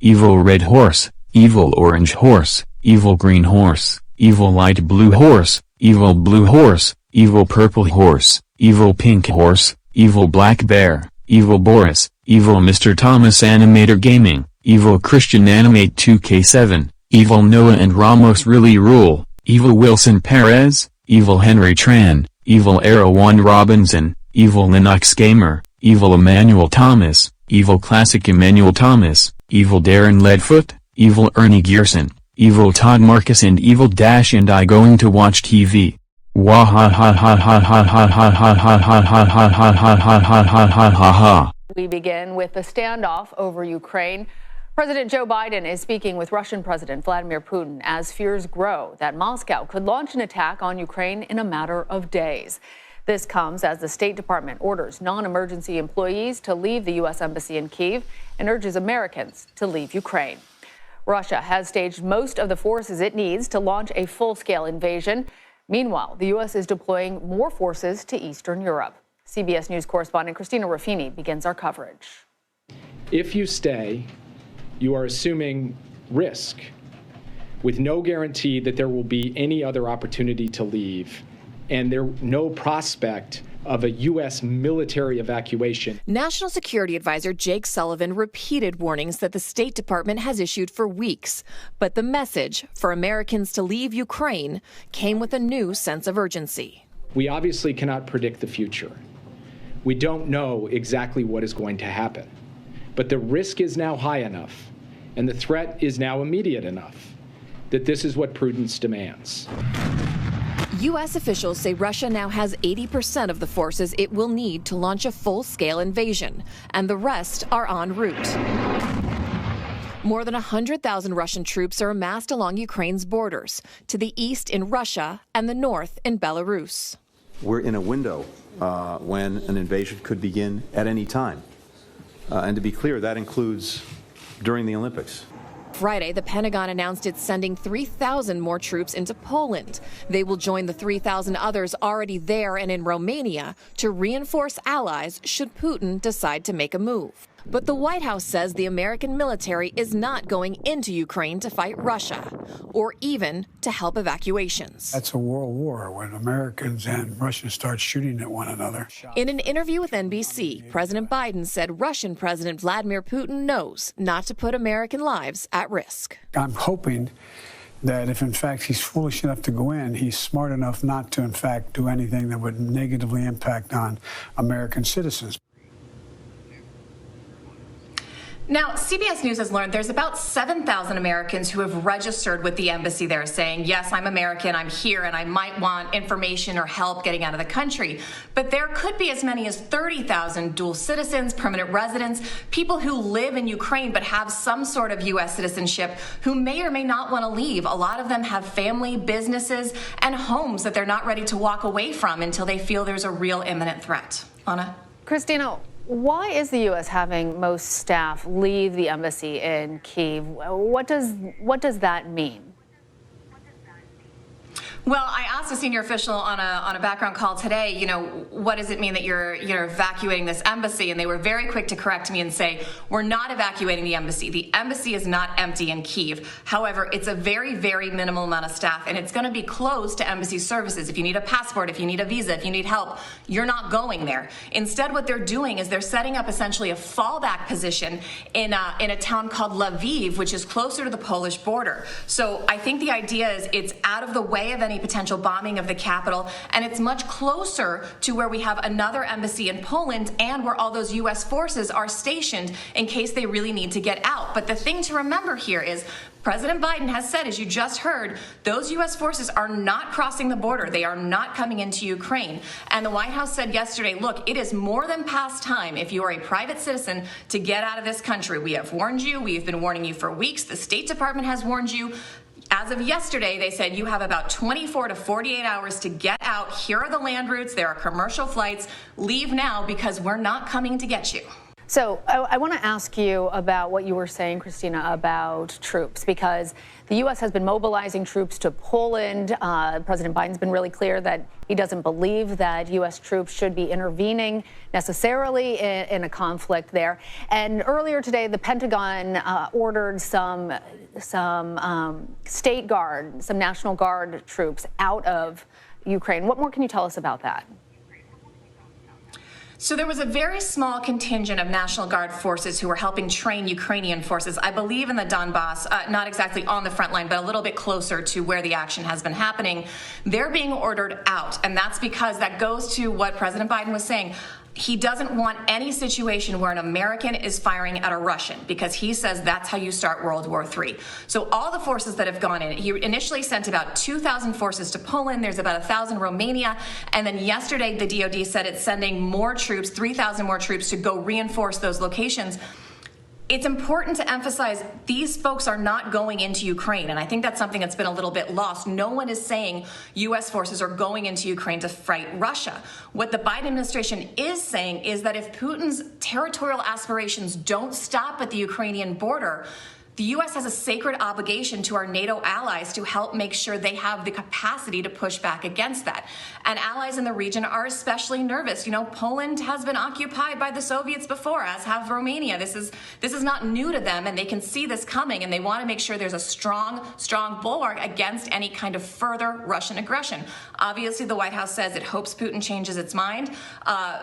evil red horse, evil orange horse, evil green horse, evil light blue horse, evil blue horse, evil purple horse, evil pink horse, evil black bear, evil Boris, evil Mr. Thomas Animator Gaming, evil Christian Animate 2K7, evil Noah and Ramos Really Rule, evil Wilson Perez, evil Henry Tran, evil Arrow1 Robinson, evil Linux Gamer, evil Emmanuel Thomas, evil Classic Emmanuel Thomas, evil Darren Leadfoot, evil Ernie Gearson, evil Todd Marcus and evil Dash and I going to watch TV. Wah ha ha ha ha ha ha ha ha ha ha ha ha ha ha ha ha ha ha ha. We begin with the standoff over Ukraine. President Joe Biden is speaking with Russian President Vladimir Putin as fears grow that Moscow could launch an attack on Ukraine in a matter of days. This comes as the State Department orders non-emergency employees to leave the U.S. Embassy in Kyiv and urges Americans to leave Ukraine. Russia has staged most of the forces it needs to launch a full-scale invasion. Meanwhile, the U.S. is deploying more forces to Eastern Europe. CBS News correspondent Christina Ruffini begins our coverage. If you stay, you are assuming risk with no guarantee that there will be any other opportunity to leave, and no prospect of a U.S. military evacuation. National Security Advisor Jake Sullivan repeated warnings that the State Department has issued for weeks. But the message for Americans to leave Ukraine came with a new sense of urgency. We obviously cannot predict the future. We don't know exactly what is going to happen. But the risk is now high enough, and the threat is now immediate enough, that this is what prudence demands. U.S. officials say Russia now has 80% of the forces it will need to launch a full-scale invasion, and the rest are en route. More than 100,000 Russian troops are amassed along Ukraine's borders, to the east in Russia and the north in Belarus. We're in a window when an invasion could begin at any time. And to be clear, that includes during the Olympics. Friday, the Pentagon announced it's sending 3,000 more troops into Poland. They will join the 3,000 others already there and in Romania to reinforce allies should Putin decide to make a move. But the White House says the American military is not going into Ukraine to fight Russia or even to help evacuations. That's a world war when Americans and Russians start shooting at one another. In an interview with NBC, President Biden said Russian President Vladimir Putin knows not to put American lives at risk. I'm hoping that if, in fact, he's foolish enough to go in, he's smart enough not to, in fact, do anything that would negatively impact on American citizens. Now, CBS News has learned there's about 7,000 Americans who have registered with the embassy there saying, yes, I'm American, I'm here, and I might want information or help getting out of the country. But there could be as many as 30,000 dual citizens, permanent residents, people who live in Ukraine but have some sort of U.S. citizenship who may or may not want to leave. A lot of them have family, businesses, and homes that they're not ready to walk away from until they feel there's a real imminent threat. Anna? Christina, why is the U.S. having most staff leave the embassy in Kyiv? What does that mean? Well, I asked a senior official on a background call today, what does it mean that you're evacuating this embassy? And they were very quick to correct me and say, we're not evacuating the embassy. The embassy is not empty in Kyiv. However, it's a very, very minimal amount of staff, and it's going to be closed to embassy services. If you need a passport, if you need a visa, if you need help, you're not going there. Instead, what they're doing is they're setting up essentially a fallback position in a town called Lviv, which is closer to the Polish border. So I think the idea is it's out of the way of any potential bombing of the capital, and it's much closer to where we have another embassy in Poland and where all those U.S. forces are stationed in case they really need to get out. But the thing to remember here is President Biden has said, as you just heard, those U.S. forces are not crossing the border. They are not coming into Ukraine. And the White House said yesterday, look, it is more than past time, if you are a private citizen, to get out of this country. We have warned you. We've been warning you for weeks. The State Department has warned you. As of yesterday, they said you have about 24 to 48 hours to get out. Here are the land routes. There are commercial flights. Leave now because we're not coming to get you. So I want to ask you about what you were saying, Christina, about troops, because the U.S. has been mobilizing troops to Poland. President Biden's been really clear that he doesn't believe that U.S. troops should be intervening necessarily in a conflict there. And earlier today, the Pentagon ordered some State Guard, some National Guard troops out of Ukraine. What more can you tell us about that? So there was a very small contingent of National Guard forces who were helping train Ukrainian forces, I believe in the Donbass, not exactly on the front line, but a little bit closer to where the action has been happening. They're being ordered out, and that's because that goes to what President Biden was saying. He doesn't want any situation where an American is firing at a Russian, because he says that's how you start World War III. So all the forces that have gone in, he initially sent about 2,000 forces to Poland. There's about 1,000 Romania. And then yesterday, the DoD said it's sending more troops, 3,000 more troops to go reinforce those locations. It's important to emphasize these folks are not going into Ukraine, and I think that's something that's been a little bit lost. No one is saying U.S. forces are going into Ukraine to fight Russia. What the Biden administration is saying is that if Putin's territorial aspirations don't stop at the Ukrainian border, the U.S. has a sacred obligation to our NATO allies to help make sure they have the capacity to push back against that. And allies in the region are especially nervous. You know, Poland has been occupied by the Soviets before, as have Romania. This is not new to them, and they can see this coming, and they want to make sure there's a strong bulwark against any kind of further Russian aggression. Obviously, the White House says it hopes Putin changes its mind.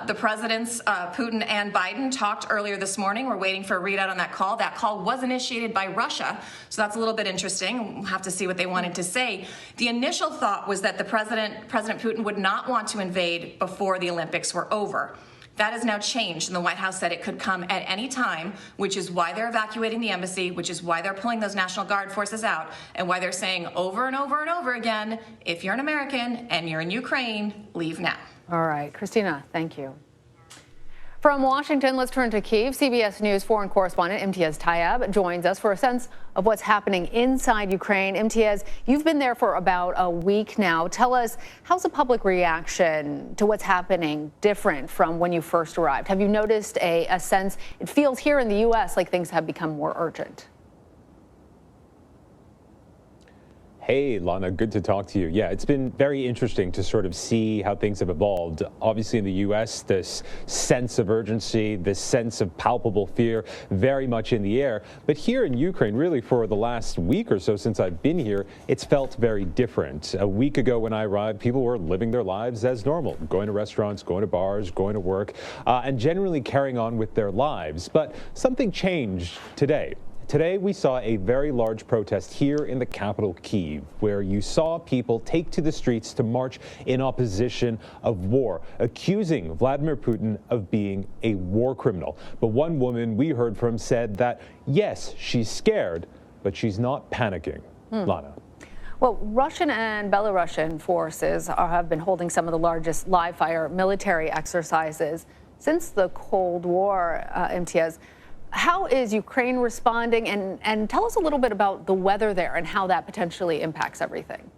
The presidents, Putin and Biden, talked earlier this morning. We're waiting for a readout on that call. That call was initiated by Russia, so that's a little bit interesting. We'll have to see what they wanted to say. The initial thought was that President Putin would not want to invade before the Olympics were over. That has now changed, and the White House said it could come at any time, which is why they're evacuating the embassy, which is why they're pulling those National Guard forces out, and why they're saying over and over and over again, if you're an American and you're in Ukraine, leave now. All right, Christina, thank you. From Washington, let's turn to Kyiv. CBS News foreign correspondent Imtiaz Tyab joins us for a sense of what's happening inside Ukraine. Imtiaz, you've been there for about a week now. Tell us, how's the public reaction to what's happening different from when you first arrived? Have you noticed a sense, it feels here in the U.S. like things have become more urgent? Hey, Lana, good to talk to you. Yeah, it's been very interesting to sort of see how things have evolved. Obviously, in the U.S., this sense of urgency, this sense of palpable fear, very much in the air. But here in Ukraine, really for the last week or so since I've been here, it's felt very different. A week ago when I arrived, people were living their lives as normal, going to restaurants, going to bars, going to work, and generally carrying on with their lives. But something changed today. Today, we saw a very large protest here in the capital, Kyiv, where you saw people take to the streets to march in opposition of war, accusing Vladimir Putin of being a war criminal. But one woman we heard from said that, yes, she's scared, but she's not panicking. Lana. Well, Russian and Belarusian forces have been holding some of the largest live-fire military exercises since the Cold War, Imtiaz. How is Ukraine responding? And tell us a little bit about the weather there and how that potentially impacts everything.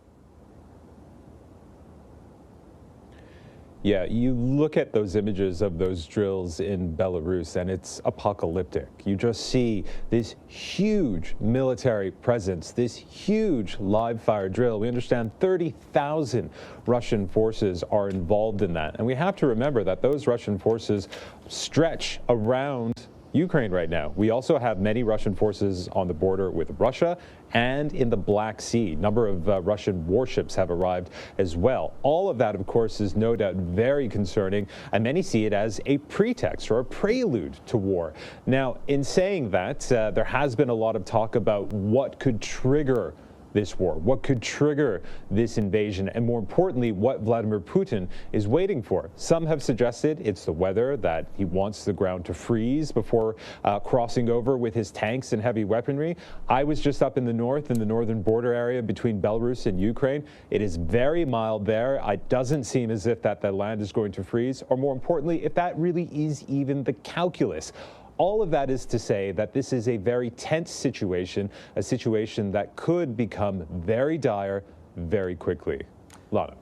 Yeah, you look at those images of those drills in Belarus and it's apocalyptic. You just see this huge military presence, this huge live fire drill. We understand 30,000 Russian forces are involved in that. And we have to remember that those Russian forces stretch around Ukraine right now. We also have many Russian forces on the border with Russia and in the Black Sea. A number of Russian warships have arrived as well. All of that, of course, is no doubt very concerning, and many see it as a pretext or a prelude to war. Now, in saying that, there has been a lot of talk about what could trigger this war, what could trigger this invasion, and more importantly, what Vladimir Putin is waiting for. Some have suggested it's the weather, that he wants the ground to freeze before crossing over with his tanks and heavy weaponry. I was just up in the north, in the northern border area between Belarus and Ukraine. It is very mild there. It doesn't seem as if that land is going to freeze, or more importantly, if that really is even the calculus. All of that is to say that this is a very tense situation, a situation that could become very dire very quickly. Lana.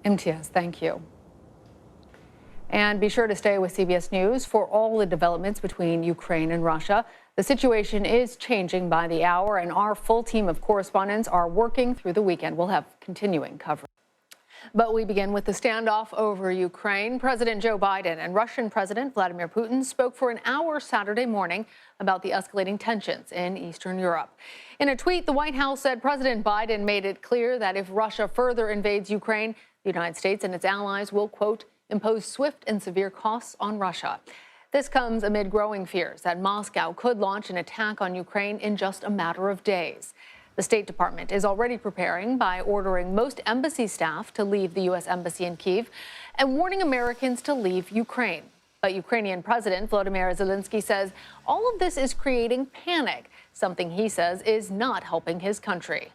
Imtiaz, thank you. And be sure to stay with CBS News for all the developments between Ukraine and Russia. The situation is changing by the hour, and our full team of correspondents are working through the weekend. We'll have continuing coverage. But we begin with the standoff over Ukraine. President Joe Biden and Russian President Vladimir Putin spoke for an hour Saturday morning about the escalating tensions in Eastern Europe. In a tweet, the White House said President Biden made it clear that if Russia further invades Ukraine, the United States and its allies will, quote, impose swift and severe costs on Russia. This comes amid growing fears that Moscow could launch an attack on Ukraine in just a matter of days. The State Department is already preparing by ordering most embassy staff to leave the U.S. Embassy in Kyiv and warning Americans to leave Ukraine. But Ukrainian President Volodymyr Zelensky says all of this is creating panic, something he says is not helping his country.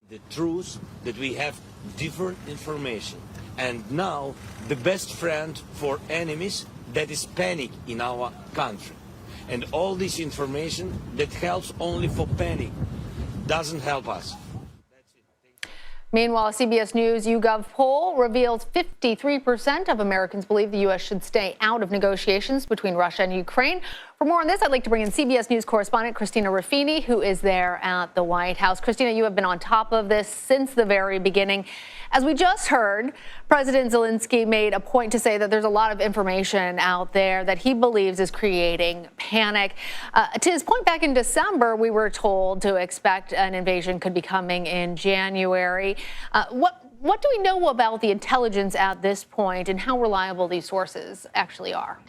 The truth that we have different information, and now the best friend for enemies, that is panic in our country. And all this information that helps only for panic doesn't help us. Meanwhile, a CBS News YouGov poll reveals 53% of Americans believe the U.S. should stay out of negotiations between Russia and Ukraine. For more on this, I'd like to bring in CBS News correspondent Christina Ruffini, who is there at the White House. Christina, you have been on top of this since the very beginning. As we just heard, President Zelensky made a point to say that there's a lot of information out there that he believes is creating panic. To his point, back in December, we were told to expect an invasion could be coming in January. What do we know about the intelligence at this point and how reliable these sources actually are?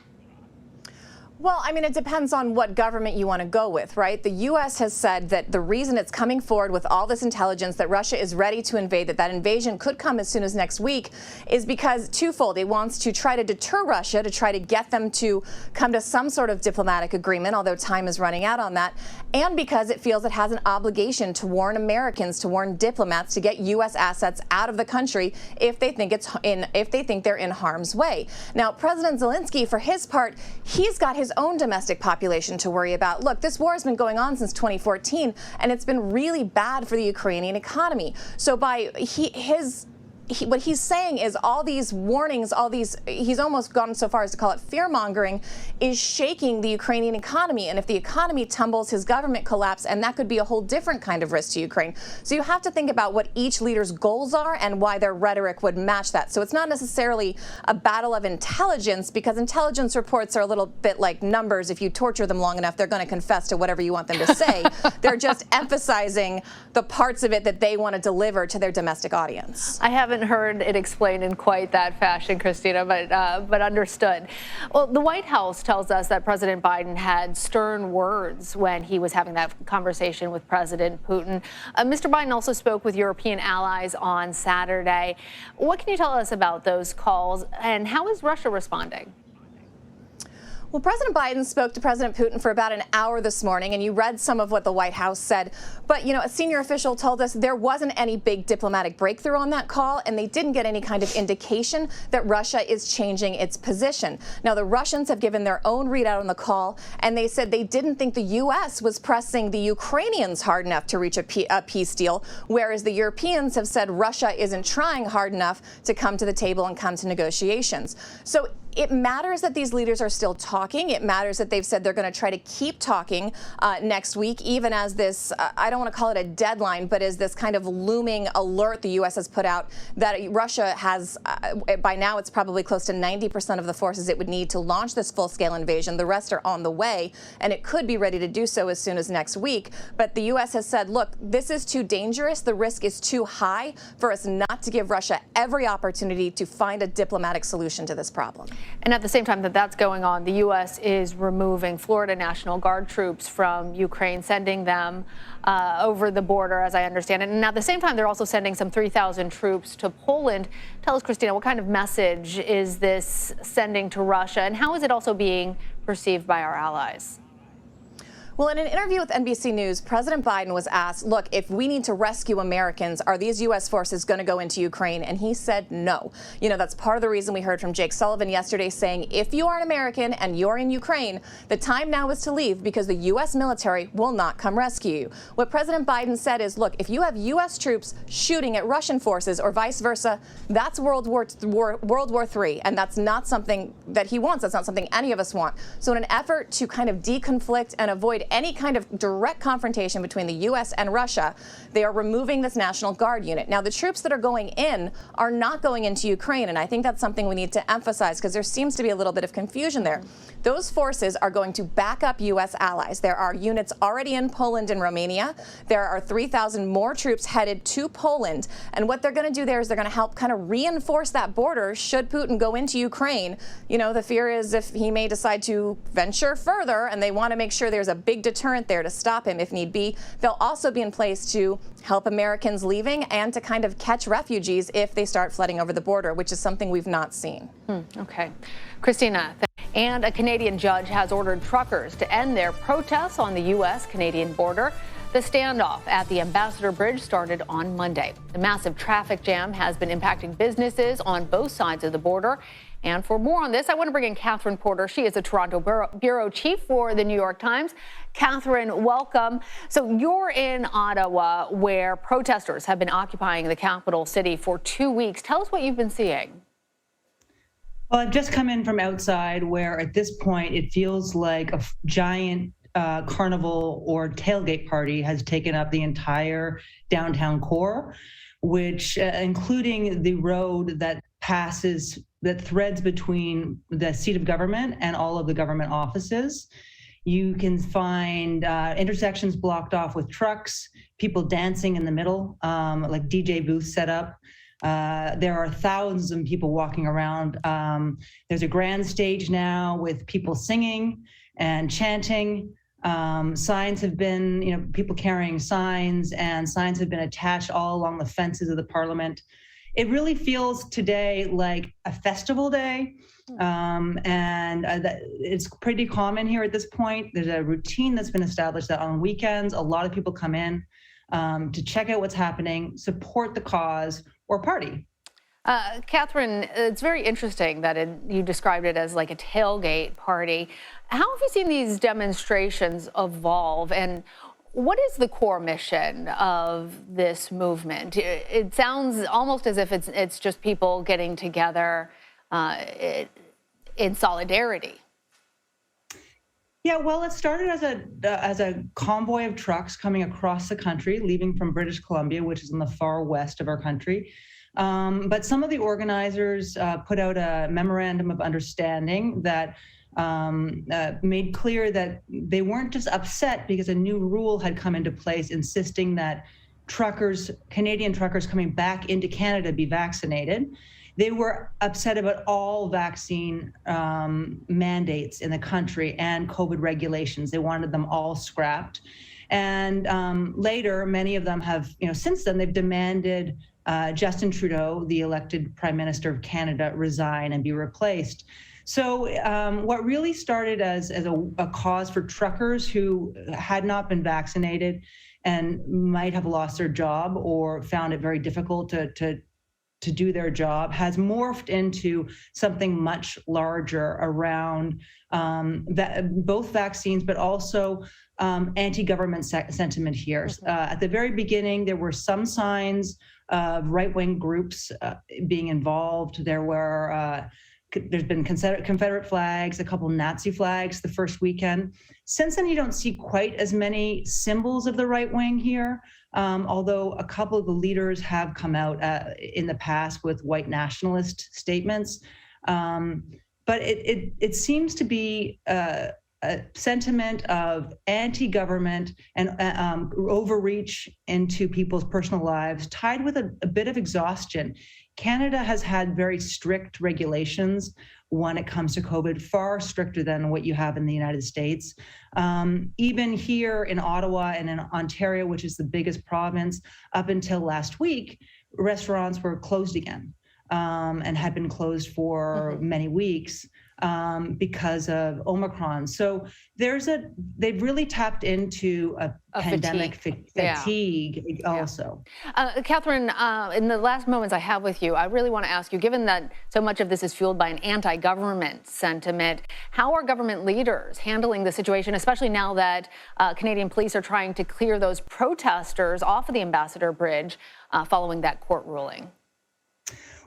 Well, I mean, it depends on what government you want to go with, right? The U.S. has said that the reason it's coming forward with all this intelligence that Russia is ready to invade, that invasion could come as soon as next week, is because twofold. It wants to try to deter Russia, to try to get them to come to some sort of diplomatic agreement, although time is running out on that, and because it feels it has an obligation to warn Americans, to warn diplomats, to get U.S. assets out of the country if they think they're in harm's way. Now, President Zelensky, for his part, he's got his own domestic population to worry about. Look, this war has been going on since 2014, and it's been really bad for the Ukrainian economy. So by what he's saying is all these warnings, he's almost gone so far as to call it fear-mongering, is shaking the Ukrainian economy. And if the economy tumbles, his government collapse, and that could be a whole different kind of risk to Ukraine. So you have to think about what each leader's goals are and why their rhetoric would match that. So it's not necessarily a battle of intelligence, because intelligence reports are a little bit like numbers. If you torture them long enough, they're going to confess to whatever you want them to say. They're just emphasizing the parts of it that they want to deliver to their domestic audience. I haven't heard it explained in quite that fashion, Christina, but understood. Well, the White House tells us that President Biden had stern words when he was having that conversation with President Putin. Mr. Biden also spoke with European allies on Saturday. What can you tell us about those calls, and how is Russia responding? Well, President Biden spoke to President Putin for about an hour this morning, and you read some of what the White House said. But, you know, a senior official told us there wasn't any big diplomatic breakthrough on that call, and they didn't get any kind of indication that Russia is changing its position. Now, the Russians have given their own readout on the call, and they said they didn't think the U.S. was pressing the Ukrainians hard enough to reach a peace deal, whereas the Europeans have said Russia isn't trying hard enough to come to the table and come to negotiations. So it matters that these leaders are still talking. It matters that they've said they're going to try to keep talking next week, even as this, I don't want to call it a deadline, but as this kind of looming alert the U.S. has put out that Russia has, by now it's probably close to 90% of the forces it would need to launch this full-scale invasion. The rest are on the way, and it could be ready to do so as soon as next week. But the U.S. has said, look, this is too dangerous. The risk is too high for us not to give Russia every opportunity to find a diplomatic solution to this problem. And at the same time that that's going on, the U.S. is removing Florida National Guard troops from Ukraine, sending them over the border, as I understand it. And at the same time, they're also sending some 3,000 troops to Poland. Tell us, Christina, what kind of message is this sending to Russia, and how is it also being perceived by our allies? Well, in an interview with NBC News, President Biden was asked, look, if we need to rescue Americans, are these U.S. forces going to go into Ukraine? And he said no. You know, that's part of the reason we heard from Jake Sullivan yesterday saying, if you are an American and you're in Ukraine, the time now is to leave because the U.S. military will not come rescue you. What President Biden said is, look, if you have U.S. troops shooting at Russian forces or vice versa, that's World War III. And that's not something that he wants. That's not something any of us want. So in an effort to kind of deconflict and avoid any kind of direct confrontation between the U.S. and Russia, they are removing this National Guard unit. Now, the troops that are going in are not going into Ukraine, and I think that's something we need to emphasize because there seems to be a little bit of confusion there. Those forces are going to back up U.S. allies. There are units already in Poland and Romania. There are 3,000 more troops headed to Poland, and what they're going to do there is they're going to help kind of reinforce that border should Putin go into Ukraine. You know, the fear is if he may decide to venture further, and they want to make sure there's a big deterrent there to stop him if need be. They'll also be in place to help Americans leaving and to kind of catch refugees if they start flooding over the border, which is something we've not seen. Okay. Christina, and a Canadian judge has ordered truckers to end their protests on the U.S.-Canadian border. The standoff at the Ambassador Bridge started on Monday. The massive traffic jam has been impacting businesses on both sides of the border. And for more on this, I want to bring in Catherine Porter. She is a Toronto bureau chief for the New York Times. Catherine, welcome. So you're in Ottawa, where protesters have been occupying the capital city for 2 weeks. Tell us what you've been seeing. Well, I've just come in from outside, where at this point it feels like a giant carnival or tailgate party has taken up the entire downtown core, which including the road that threads between the seat of government and all of the government offices. You can find intersections blocked off with trucks, people dancing in the middle, like DJ booths set up. There are thousands of people walking around. There's a grand stage now with people singing and chanting. Signs have been, people carrying signs, and signs have been attached all along the fences of the Parliament. It really feels today like a festival day, and it's pretty common here at this point. There's a routine that's been established that on weekends, a lot of people come in to check out what's happening, support the cause, or party. Catherine, it's very interesting that you described it as like a tailgate party. How have you seen these demonstrations evolve, and what is the core mission of this movement? It sounds almost as if it's just people getting together in solidarity. Yeah, well, it started as a convoy of trucks coming across the country, leaving from British Columbia, which is in the far west of our country. But some of the organizers put out a memorandum of understanding that made clear that they weren't just upset because a new rule had come into place insisting that Canadian truckers coming back into Canada be vaccinated. They were upset about all vaccine mandates in the country and COVID regulations. They wanted them all scrapped. And later, many of them have, since then, they've demanded Justin Trudeau, the elected Prime Minister of Canada, resign and be replaced. So what really started as a cause for truckers who had not been vaccinated and might have lost their job or found it very difficult to do their job has morphed into something much larger around both vaccines, but also anti-government sentiment here. At the very beginning, there were some signs of right-wing groups being involved. There's been Confederate flags, a couple Nazi flags the first weekend. Since then, you don't see quite as many symbols of the right wing here, although a couple of the leaders have come out in the past with white nationalist statements. But it seems to be a sentiment of anti-government and overreach into people's personal lives, tied with a bit of exhaustion. Canada has had very strict regulations when it comes to COVID, far stricter than what you have in the United States. Even here in Ottawa and in Ontario, which is the biggest province, up until last week, restaurants were closed again and had been closed for many weeks. because of Omicron. So they've really tapped into a pandemic fatigue also. Catherine, in the last moments I have with you, I really want to ask you, given that so much of this is fueled by an anti-government sentiment, how are government leaders handling the situation, especially now that Canadian police are trying to clear those protesters off of the Ambassador Bridge following that court ruling?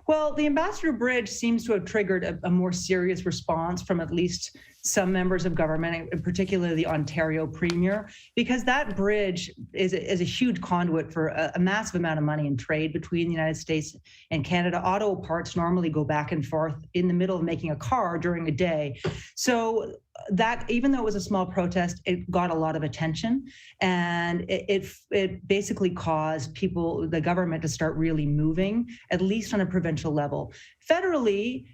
Well, the Ambassador Bridge seems to have triggered a more serious response from at least some members of government, in particular the Ontario Premier, because that bridge is a huge conduit for a massive amount of money in trade between the United States and Canada. Auto parts normally go back and forth in the middle of making a car during a day. So that, even though it was a small protest, it got a lot of attention, and it basically caused the government to start really moving, at least on a provincial level. Federally,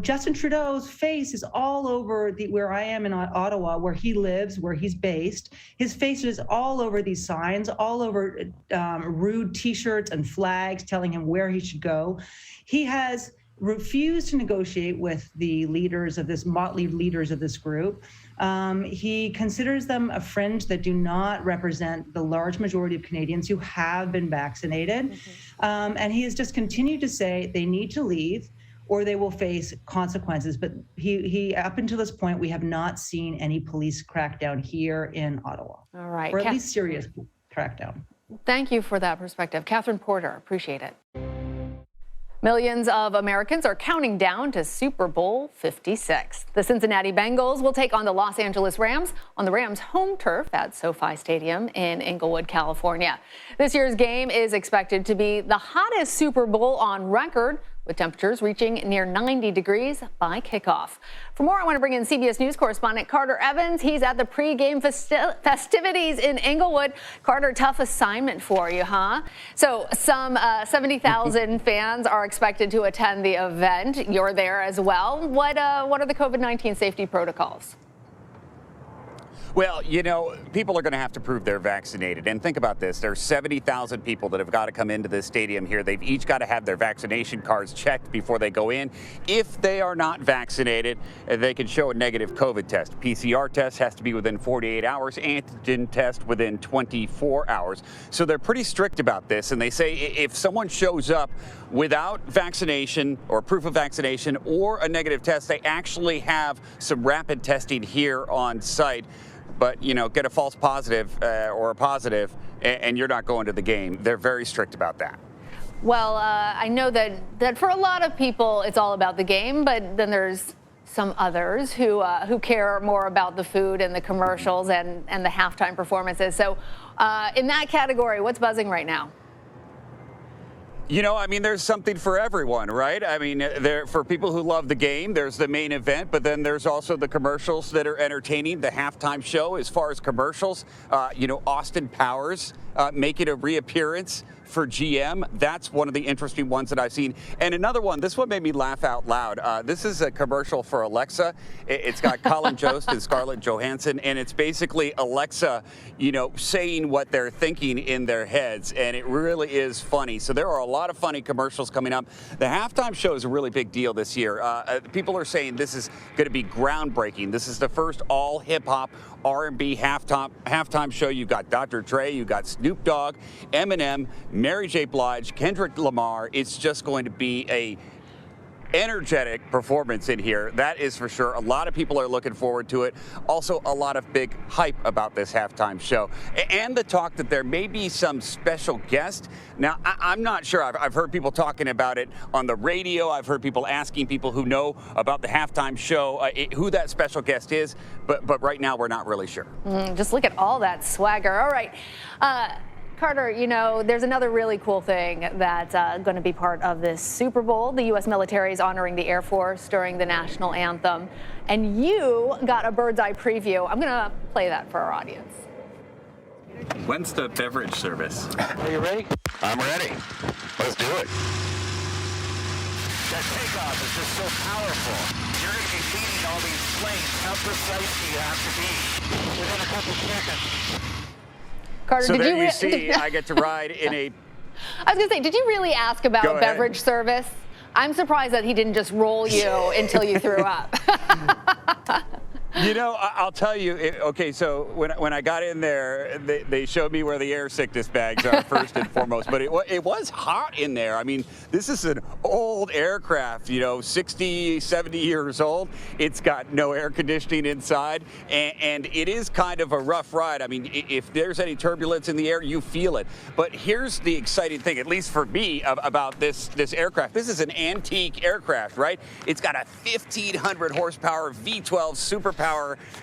Justin Trudeau's face is all over where I am in Ottawa, where he lives, where he's based. His face is all over these signs, all over rude T-shirts and flags telling him where he should go. He has refused to negotiate with the leaders of this motley leaders of this group. He considers them a fringe that do not represent the large majority of Canadians who have been vaccinated. And he has just continued to say they need to leave or they will face consequences. But he up until this point, we have not seen any police crackdown here in Ottawa. All right. Or at least serious crackdown. Thank you for that perspective. Catherine Porter, appreciate it. Millions of Americans are counting down to Super Bowl 56. The Cincinnati Bengals will take on the Los Angeles Rams on the Rams' home turf at SoFi Stadium in Inglewood, California. This year's game is expected to be the hottest Super Bowl on record, with temperatures reaching near 90 degrees by kickoff. For more, I want to bring in CBS News correspondent Carter Evans. He's at the pregame festivities in Inglewood. Carter, tough assignment for you, huh? So some 70,000 fans are expected to attend the event. You're there as well. What are the COVID-19 safety protocols? Well, people are going to have to prove they're vaccinated. And think about this. There's 70,000 people that have got to come into this stadium here. They've each got to have their vaccination cards checked before they go in. If they are not vaccinated, they can show a negative COVID test. PCR test has to be within 48 hours, antigen test within 24 hours. So they're pretty strict about this. And they say if someone shows up without vaccination or proof of vaccination or a negative test, they actually have some rapid testing here on site. But, get a false positive or a positive and you're not going to the game. They're very strict about that. Well, I know that for a lot of people, it's all about the game, but then there's some others who care more about the food and the commercials and the halftime performances. So in that category, what's buzzing right now? There's something for everyone, right? For people who love the game, there's the main event, but then there's also the commercials that are entertaining, the halftime show. As far as commercials, Austin Powers making a reappearance for GM. That's one of the interesting ones that I've seen. And another one, this one made me laugh out loud. This is a commercial for Alexa. It's got Colin Jost and Scarlett Johansson, and it's basically Alexa, saying what they're thinking in their heads, and it really is funny. So there are a lot of funny commercials coming up. The halftime show is a really big deal this year. People are saying this is going to be groundbreaking. This is the first all hip-hop R&B halftime show. You've got Dr. Dre, you've got Snoop Dogg, Eminem, Mary J. Blige, Kendrick Lamar. It's just going to be a energetic performance in here. That is for sure. A lot of people are looking forward to it. Also, a lot of big hype about this halftime show. And the talk that there may be some special guest. Now, I'm not sure. I've heard people talking about it on the radio. I've heard people asking people who know about the halftime show who that special guest is. But right now, we're not really sure. Just look at all that swagger. All right. Carter, there's another really cool thing that's going to be part of this Super Bowl. The U.S. military is honoring the Air Force during the national anthem. And you got a bird's eye preview. I'm going to play that for our audience. When's the beverage service? Are you ready? I'm ready. Let's do it. That takeoff is just so powerful. You're going to be feeding all these planes. How precise do you have to be? Within a couple seconds. Carter, so there you see, I get to ride in a... I was going to say, did you really ask about beverage service? I'm surprised that he didn't just roll you until you threw up. You know, I'll tell you, okay, so when I got in there, they showed me where the air sickness bags are first and foremost, but it was hot in there. I mean, this is an old aircraft, 60, 70 years old. It's got no air conditioning inside, and it is kind of a rough ride. I mean, if there's any turbulence in the air, you feel it. But here's the exciting thing, at least for me, about this aircraft. This is an antique aircraft, right? It's got a 1,500 horsepower V12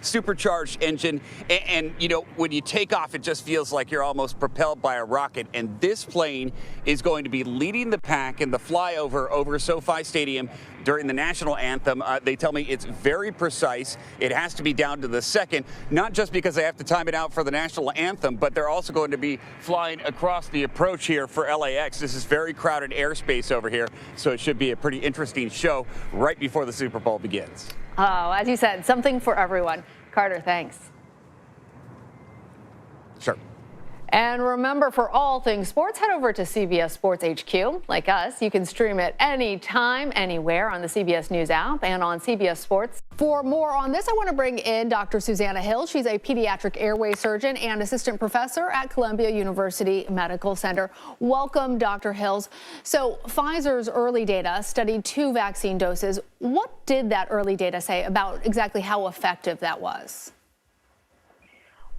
supercharged engine, and when you take off, it just feels like you're almost propelled by a rocket. And this plane is going to be leading the pack in the flyover over SoFi Stadium during the national anthem. They tell me it's very precise. It has to be down to the second, not just because they have to time it out for the national anthem, but they're also going to be flying across the approach here for LAX. This is very crowded airspace over here, so it should be a pretty interesting show right before the Super Bowl begins. Oh, as you said, something for everyone. Carter, thanks. Sure. And remember, for all things sports, head over to CBS Sports HQ. Like us, you can stream it anytime, anywhere on the CBS News app and on CBS Sports. For more on this, I want to bring in Dr. Susanna Hill. She's a pediatric airway surgeon and assistant professor at Columbia University Medical Center. Welcome, Dr. Hills. So Pfizer's early data studied 2 vaccine doses. What did that early data say about exactly how effective that was?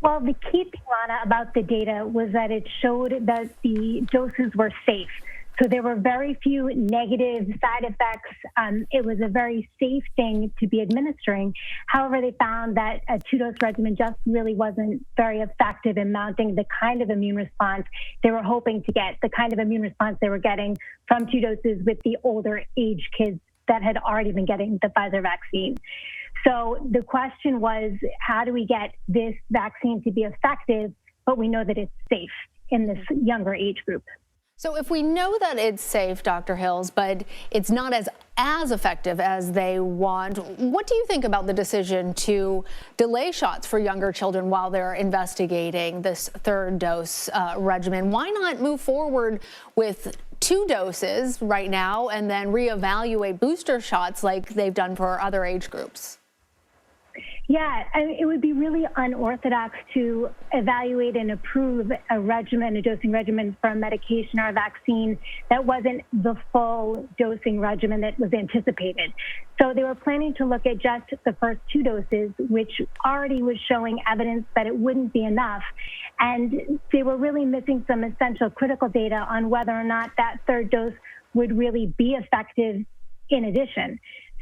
Well, the key thing, Rana, about the data was that it showed that the doses were safe. So there were very few negative side effects. It was a very safe thing to be administering. However, they found that a 2-dose regimen just really wasn't very effective in mounting the kind of immune response they were hoping to get, the kind of immune response they were getting from 2 doses with the older age kids that had already been getting the Pfizer vaccine. So the question was, how do we get this vaccine to be effective, but we know that it's safe in this younger age group? So if we know that it's safe, Dr. Hills, but it's not as effective as they want, what do you think about the decision to delay shots for younger children while they're investigating this 3rd dose regimen? Why not move forward with 2 doses right now and then reevaluate booster shots like they've done for other age groups? Yeah, it would be really unorthodox to evaluate and approve a regimen, a dosing regimen for a medication or a vaccine that wasn't the full dosing regimen that was anticipated. So they were planning to look at just the first 2 doses, which already was showing evidence that it wouldn't be enough. And they were really missing some essential critical data on whether or not that 3rd dose would really be effective in addition.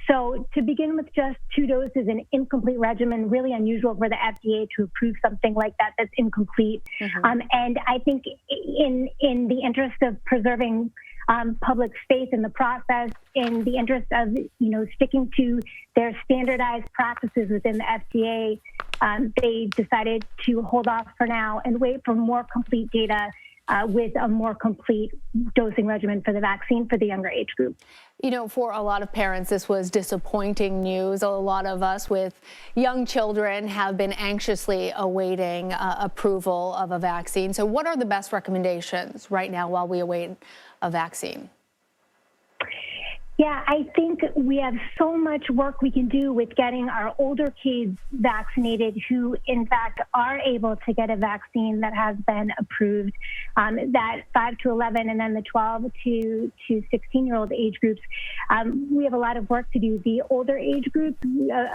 So to begin with just 2 doses, an incomplete regimen, really unusual for the FDA to approve something like that that's incomplete. And I think in the interest of preserving public faith in the process, in the interest of sticking to their standardized practices within the FDA, they decided to hold off for now and wait for more complete data with a more complete dosing regimen for the vaccine for the younger age group. For a lot of parents, this was disappointing news. A lot of us with young children have been anxiously awaiting approval of a vaccine. So what are the best recommendations right now while we await a vaccine? Yeah, I think we have so much work we can do with getting our older kids vaccinated who, in fact, are able to get a vaccine that has been approved, that 5 to 11 and then the 12 to 16-year-old age groups. We have a lot of work to do. The older age group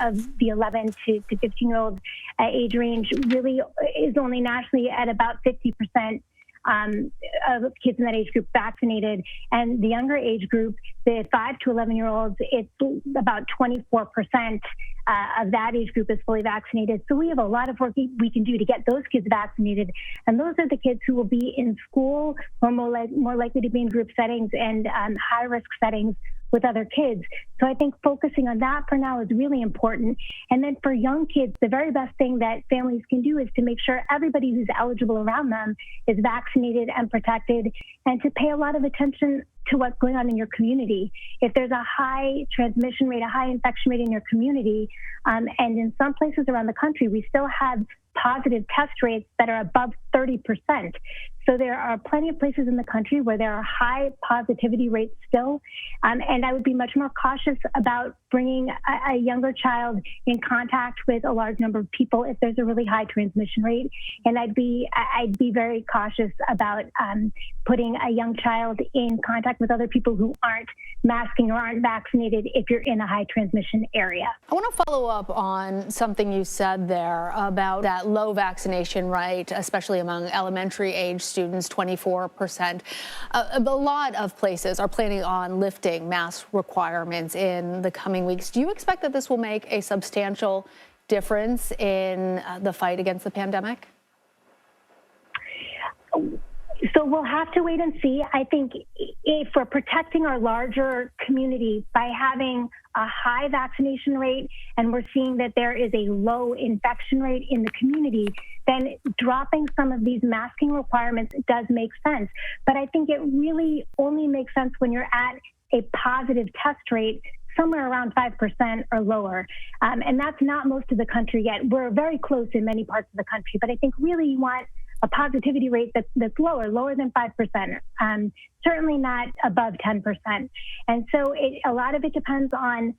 of the 11 to 15-year-old age range really is only nationally at about 50% of kids in that age group vaccinated. And the younger age group, the 5 to 11-year-olds, it's about 24% of that age group is fully vaccinated. So we have a lot of work we can do to get those kids vaccinated. And those are the kids who will be in school or more likely to be in group settings and high-risk settings with other kids. So I think focusing on that for now is really important. And then for young kids, the very best thing that families can do is to make sure everybody who's eligible around them is vaccinated and protected, and to pay a lot of attention to what's going on in your community. If there's a high transmission rate, a high infection rate in your community, and in some places around the country, we still have positive test rates that are above 30%. So there are plenty of places in the country where there are high positivity rates still. And I would be much more cautious about bringing a younger child in contact with a large number of people if there's a really high transmission rate. And I'd be very cautious about putting a young child in contact with other people who aren't masking or aren't vaccinated if you're in a high transmission area. I want to follow up on something you said there about that low vaccination rate, especially among elementary age students, 24%. A lot of places are planning on lifting mask requirements in the coming weeks. Do you expect that this will make a substantial difference in the fight against the pandemic? So we'll have to wait and see. I think if we're protecting our larger community by having a high vaccination rate and we're seeing that there is a low infection rate in the community, then dropping some of these masking requirements does make sense. But I think it really only makes sense when you're at a positive test rate somewhere around 5% or lower. And that's not most of the country yet. We're very close in many parts of the country, but I think really you want a positivity rate that's lower than 5%, certainly not above 10%. And so a lot of it depends on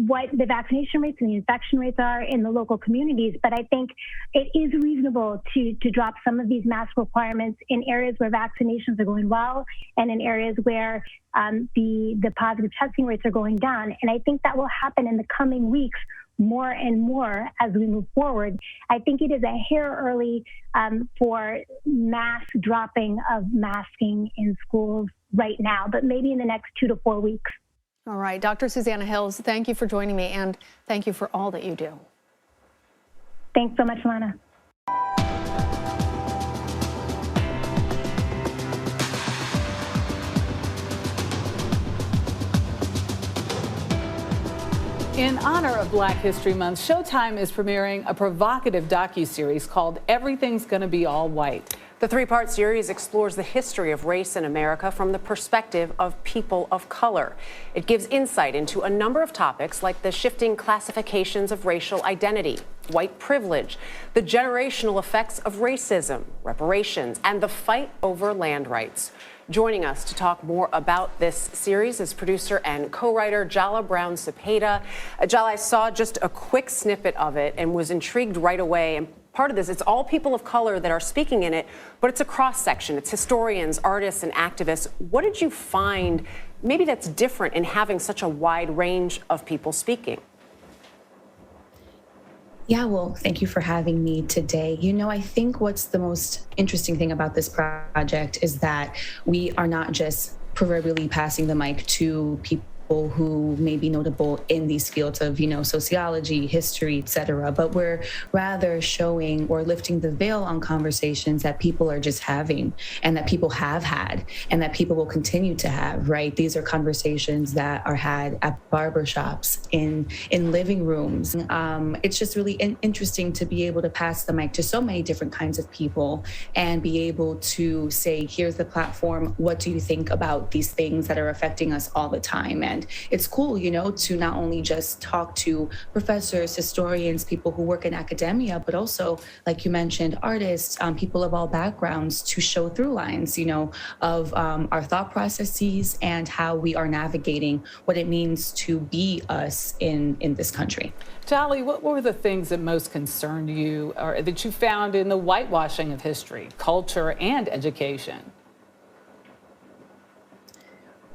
what the vaccination rates and the infection rates are in the local communities. But I think it is reasonable to drop some of these mask requirements in areas where vaccinations are going well and in areas where the positive testing rates are going down. And I think that will happen in the coming weeks more and more as we move forward. I think it is a hair early for mass dropping of masking in schools right now, but maybe in the next 2 to 4 weeks. All right, Dr. Susanna Hills, thank you for joining me, and thank you for all that you do. Thanks so much, Lana. In honor of Black History Month, Showtime is premiering a provocative docuseries called Everything's Gonna Be All White. The three-part series explores the history of race in America from the perspective of people of color. It gives insight into a number of topics like the shifting classifications of racial identity, white privilege, the generational effects of racism, reparations, and the fight over land rights. Joining us to talk more about this series is producer and co-writer Jala Brown Cepeda. Jala, I saw just a quick snippet of it and was intrigued right away. And part of this, it's all people of color that are speaking in it, but it's a cross-section. It's historians, artists, and activists. What did you find maybe that's different in having such a wide range of people speaking? Yeah, well, thank you for having me today. You know, I think what's the most interesting thing about this project is that we are not just proverbially passing the mic to people who may be notable in these fields of, sociology, history, et cetera, but we're rather showing or lifting the veil on conversations that people are just having and that people have had and that people will continue to have, right? These are conversations that are had at barbershops, in living rooms. It's just really interesting to be able to pass the mic to so many different kinds of people and be able to say, here's the platform. What do you think about these things that are affecting us all the time? And it's cool, to not only just talk to professors, historians, people who work in academia, but also, like you mentioned, artists, people of all backgrounds, to show through lines, of our thought processes and how we are navigating what it means to be us in this country. Jolly, what were the things that most concerned you or that you found in the whitewashing of history, culture, and education?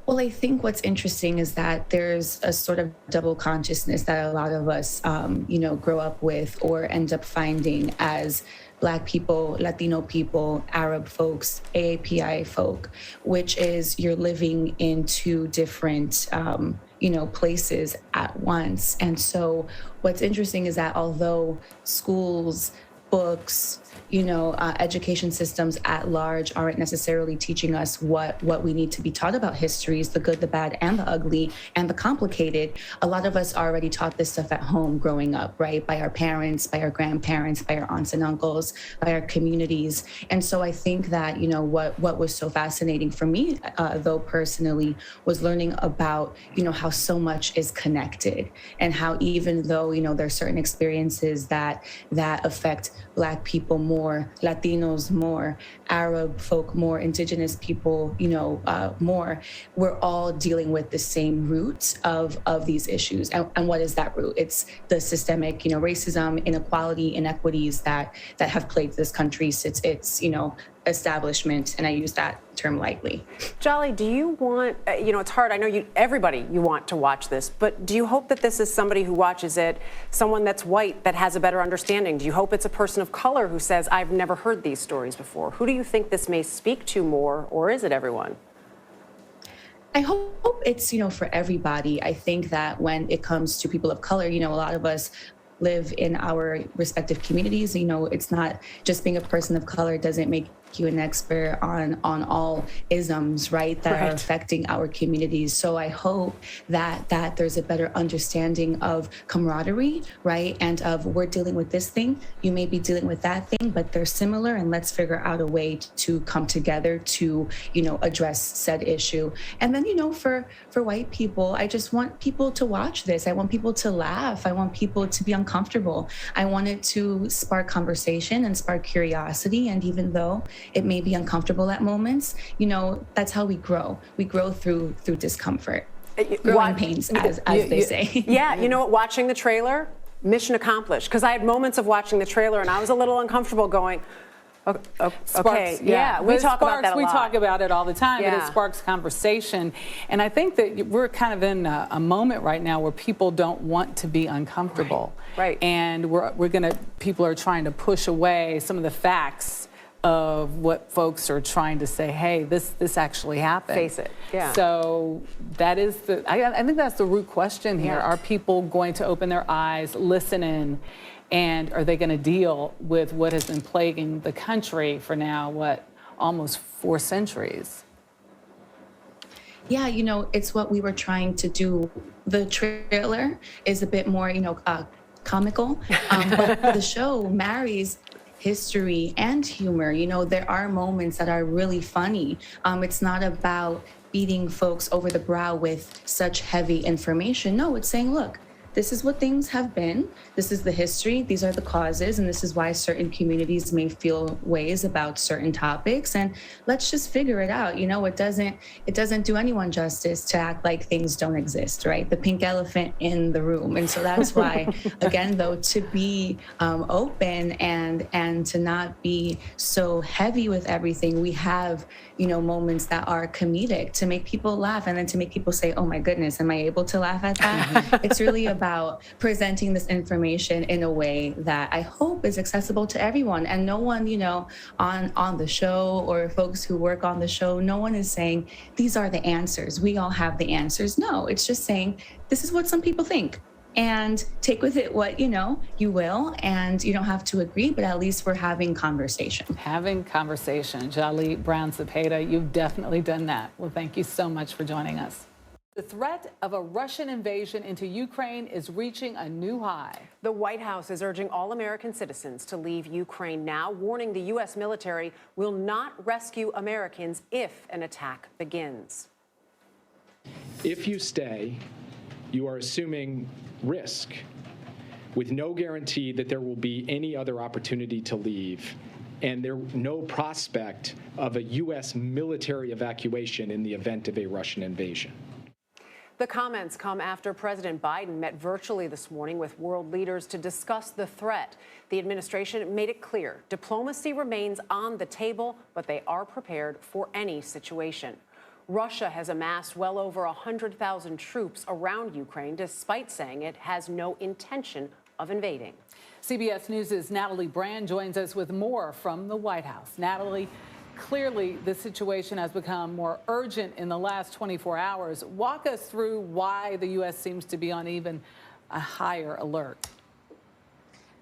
Well, I think what's interesting is that there's a sort of double consciousness that a lot of us, grow up with or end up finding as Black people, Latino people, Arab folks, AAPI folk, which is you're living in two different, places at once. And so what's interesting is that although schools, books, education systems at large aren't necessarily teaching us what we need to be taught about histories, the good, the bad, and the ugly, and the complicated. A lot of us already taught this stuff at home growing up, right? By our parents, by our grandparents, by our aunts and uncles, by our communities. And so I think that, what was so fascinating for me, though personally, was learning about, how so much is connected and how even though, there are certain experiences that affect Black people more more, Latinos more, Arab folk more, indigenous people, more. We're all dealing with the same roots of these issues. And what is that root? It's the systemic, racism, inequality, inequities that have plagued this country since its, establishment, and I use that term lightly. Jolly, do you want, it's hard, I know you want to watch this, but do you hope that this is somebody who watches it, someone that's white that has a better understanding? Do you hope it's a person of color who says, I've never heard these stories before? Who do you think this may speak to more, or is it everyone? I hope it's, for everybody. I think that when it comes to people of color, a lot of us live in our respective communities. It's not just being a person of color doesn't make you an expert on all isms, right, that are affecting our communities. So I hope that there's a better understanding of camaraderie, right, and of we're dealing with this thing, you may be dealing with that thing, but they're similar, and let's figure out a way to come together to, address said issue. And then, for white people, I just want people to watch this. I want people to laugh. I want people to be uncomfortable. I want it to spark conversation and spark curiosity. And even though it may be uncomfortable at moments, that's how we grow. We grow through discomfort, growing pains, as they say. Yeah, you know what? Watching the trailer, mission accomplished. Because I had moments of watching the trailer and I was a little uncomfortable going, okay, yeah, we talk about that a lot. We talk about it all the time, but it sparks conversation. And I think that we're kind of in a moment right now where people don't want to be uncomfortable. Right. And people are trying to push away some of the facts of what folks are trying to say, hey, this actually happened. Face it, yeah. So that is I think that's the root question here. Yeah. Are people going to open their eyes, listen in, and are they going to deal with what has been plaguing the country for now, almost 4 centuries? Yeah, it's what we were trying to do. The trailer is a bit more, comical, but the show marries history and humor. There are moments that are really funny. It's not about beating folks over the brow with such heavy information. No, it's saying, look, this is what things have been. This is the history. These are the causes. And this is why certain communities may feel ways about certain topics. And let's just figure it out. It doesn't do anyone justice to act like things don't exist, right? The pink elephant in the room. And so that's why, again, though, to be open and to not be so heavy with everything, we have, moments that are comedic to make people laugh and then to make people say, oh my goodness, am I able to laugh at that? It's really about presenting this information in a way that I hope is accessible to everyone. And no one, on the show or folks who work on the show, no one is saying, these are the answers. We all have the answers. No, it's just saying, this is what some people think. And take with it what, you will, and you don't have to agree, but at least we're having conversation. Having conversation. Jolly Brown Cepeda, you've definitely done that. Well, thank you so much for joining us. The threat of a Russian invasion into Ukraine is reaching a new high. The White House is urging all American citizens to leave Ukraine now, warning the U.S. military will not rescue Americans if an attack begins. If you stay, you are assuming risk with no guarantee that there will be any other opportunity to leave, and no prospect of a U.S. military evacuation in the event of a Russian invasion. The comments come after President Biden met virtually this morning with world leaders to discuss the threat. The administration made it clear diplomacy remains on the table, but they are prepared for any situation. Russia has amassed well over 100,000 troops around Ukraine, despite saying it has no intention of invading. CBS News' Natalie Brand joins us with more from the White House. Natalie, clearly the situation has become more urgent in the last 24 hours. Walk us through why the U.S. seems to be on even a higher alert.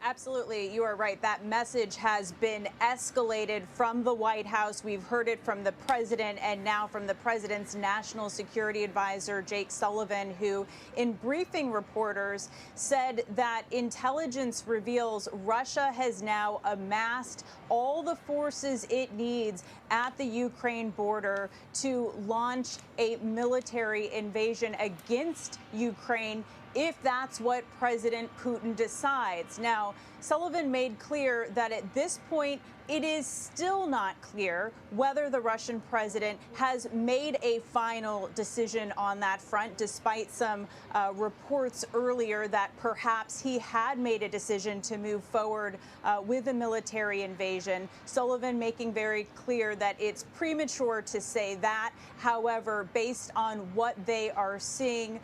Absolutely. You are right. That message has been escalated from the White House. We've heard it from the president and now from the president's national security advisor, Jake Sullivan, who in briefing reporters said that intelligence reveals Russia has now amassed all the forces it needs at the Ukraine border to launch a military invasion against Ukraine if that's what President Putin decides. Now, Sullivan made clear that at this point, it is still not clear whether the Russian president has made a final decision on that front, despite some reports earlier that perhaps he had made a decision to move forward with a military invasion. Sullivan making very clear that it's premature to say that. However, based on what they are seeing,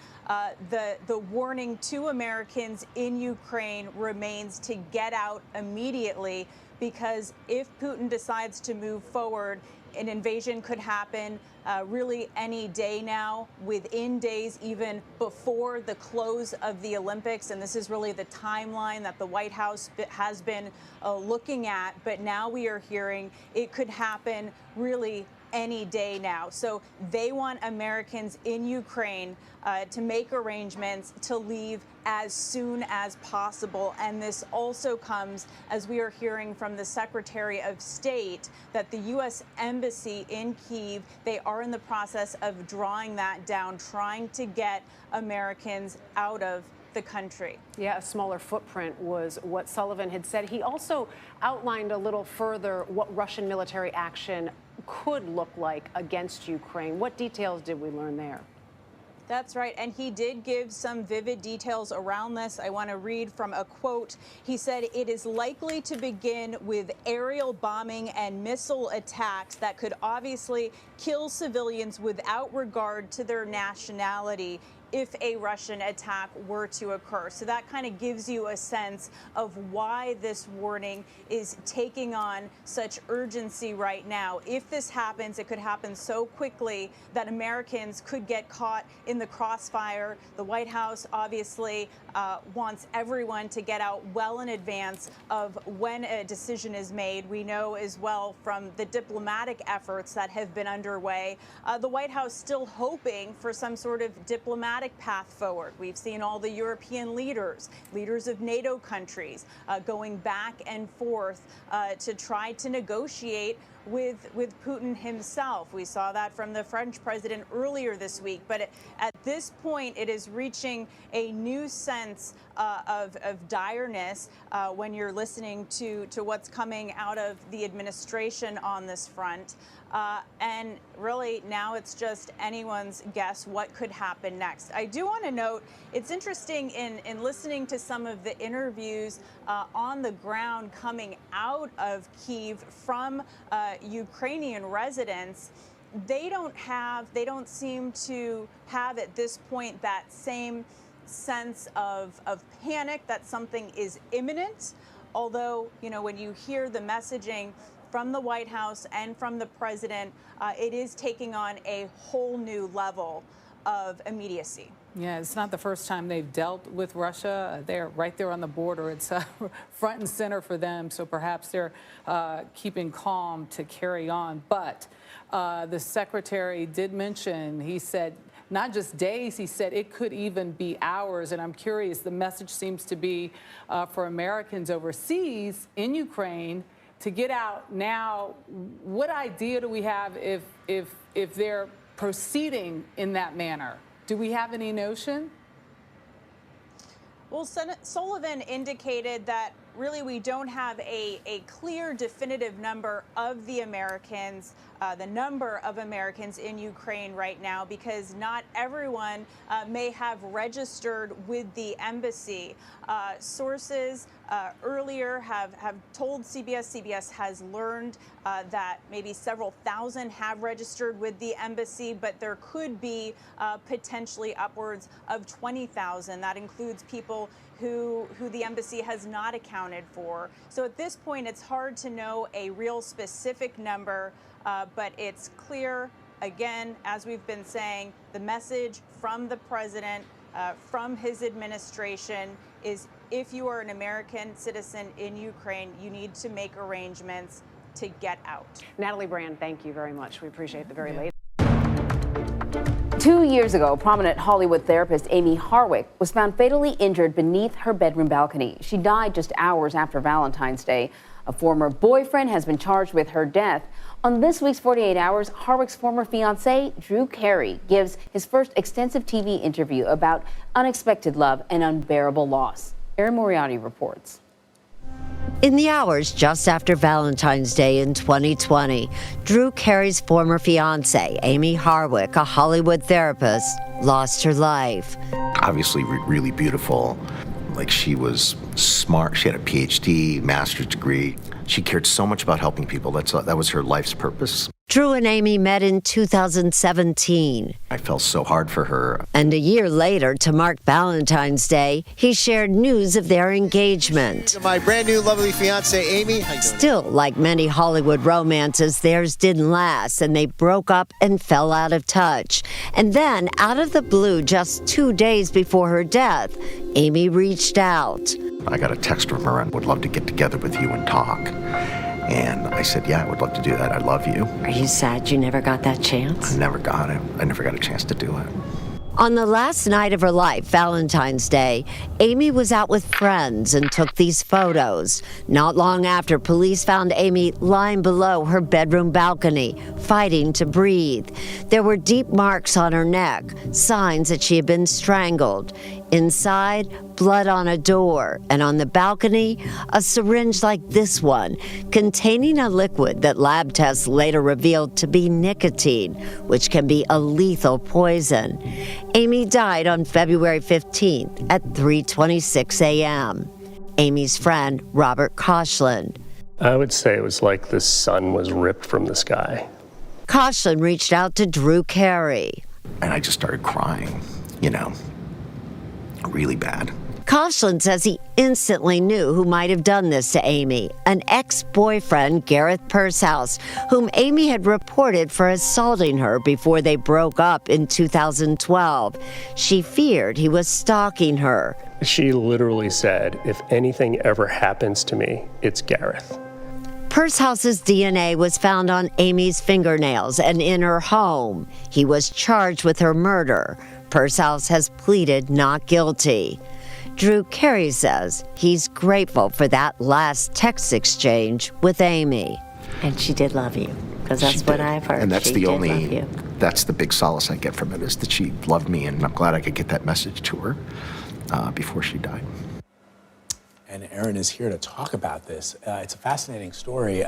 the warning to Americans in Ukraine remains to get out immediately, because if Putin decides to move forward, an invasion could happen really any day now, within days, even before the close of the Olympics. And this is really the timeline that the White House has been looking at. But now we are hearing it could happen really any day now. So they want Americans in Ukraine to make arrangements to leave as soon as possible. And this also comes as we are hearing from the Secretary of State that the U.S. Embassy in Kyiv, they are in the process of drawing that down, trying to get Americans out of the country. Yeah, a smaller footprint was what Sullivan had said. He also outlined a little further what Russian military action could look like against Ukraine. What details did we learn there? That's right. And he did give some vivid details around this. I want to read from a quote. He said, "It is likely to begin with aerial bombing and missile attacks that could obviously kill civilians without regard to their nationality if a Russian attack were to occur." So that kind of gives you a sense of why this warning is taking on such urgency right now. If this happens, it could happen so quickly that Americans could get caught in the crossfire. The White House obviously wants everyone to get out well in advance of when a decision is made. We know as well from the diplomatic efforts that have been underway, the White House still hoping for some sort of diplomatic path forward. We've seen all the European leaders of NATO countries going back and forth to try to negotiate with Putin himself. We saw that from the French president earlier this week. But at this point, it is reaching a new sense of direness when you're listening to what's coming out of the administration on this front. And really, now it's just anyone's guess what could happen next. I do want to note, it's interesting in listening to some of the interviews on the ground coming out of Kyiv from Ukrainian residents. They don't seem to have at this point that same sense of panic that something is imminent. Although, you know, when you hear the messaging from the White House and from the president, it is taking on a whole new level of immediacy. Yeah, it's not the first time they've dealt with Russia. They're right there on the border. It's front and center for them. So perhaps they're keeping calm to carry on. But the secretary did mention, he said, not just days, he said it could even be hours. And I'm curious, the message seems to be for Americans overseas in Ukraine to get out now. What idea do we have if they're proceeding in that manner? Do we have any notion? Well, Sullivan indicated that really we don't have a clear, definitive number of the Americans, the number of Americans in Ukraine right now, because not everyone may have registered with the embassy. Sources earlier have told CBS has learned that maybe several thousand have registered with the embassy, but there could be potentially upwards of 20,000. That includes people who the embassy has not accounted for. So at this point, it's hard to know a real specific number, but it's clear, again, as we've been saying, the message from the president, from his administration is if you are an American citizen in Ukraine, you need to make arrangements to get out. Natalie Brand, thank you very much. We appreciate the very late. 2 years ago, prominent Hollywood therapist Amy Harwick was found fatally injured beneath her bedroom balcony. She died just hours after Valentine's Day. A former boyfriend has been charged with her death. On this week's 48 Hours, Harwick's former fiancé, Drew Carey, gives his first extensive TV interview about unexpected love and unbearable loss. Erin Moriarty reports. In the hours just after Valentine's Day in 2020, Drew Carey's former fiancée, Amy Harwick, a Hollywood therapist, lost her life. Obviously really beautiful. Like, she was smart. She had a PhD, master's degree. She cared so much about helping people. That was her life's purpose. Drew and Amy met in 2017. I felt so hard for her. And a year later, to mark Valentine's Day, he shared news of their engagement. My brand new lovely fiancée, Amy. Still, like many Hollywood romances, theirs didn't last, and they broke up and fell out of touch. And then, out of the blue, just 2 days before her death, Amy reached out. I got a text from her and would love to get together with you and talk. And I said, yeah, I would love to do that. I love you. Are you sad you never got that chance? I never got it. I never got a chance to do it. On the last night of her life, Valentine's Day, Amy was out with friends and took these photos. Not long after, police found Amy lying below her bedroom balcony, fighting to breathe. There were deep marks on her neck, signs that she had been strangled. Inside, blood on a door, and on the balcony, a syringe like this one, containing a liquid that lab tests later revealed to be nicotine, which can be a lethal poison. Amy died on February 15th at 3:26 a.m. Amy's friend, Robert Koshland. I would say it was like the sun was ripped from the sky. Koshland reached out to Drew Carey. And I just started crying, really bad. Koshland says he instantly knew who might have done this to Amy, an ex-boyfriend, Gareth Pershouse, whom Amy had reported for assaulting her before they broke up in 2012. She feared he was stalking her. She literally said, if anything ever happens to me, it's Gareth. Pershouse's DNA was found on Amy's fingernails and in her home. He was charged with her murder. Pershouse has pleaded not guilty. Drew Carey says he's grateful for that last text exchange with Amy. And she did love you, because that's what I've heard. And that's that's the big solace I get from it, is that she loved me, and I'm glad I could get that message to her before she died. And Erin is here to talk about this. It's a fascinating story.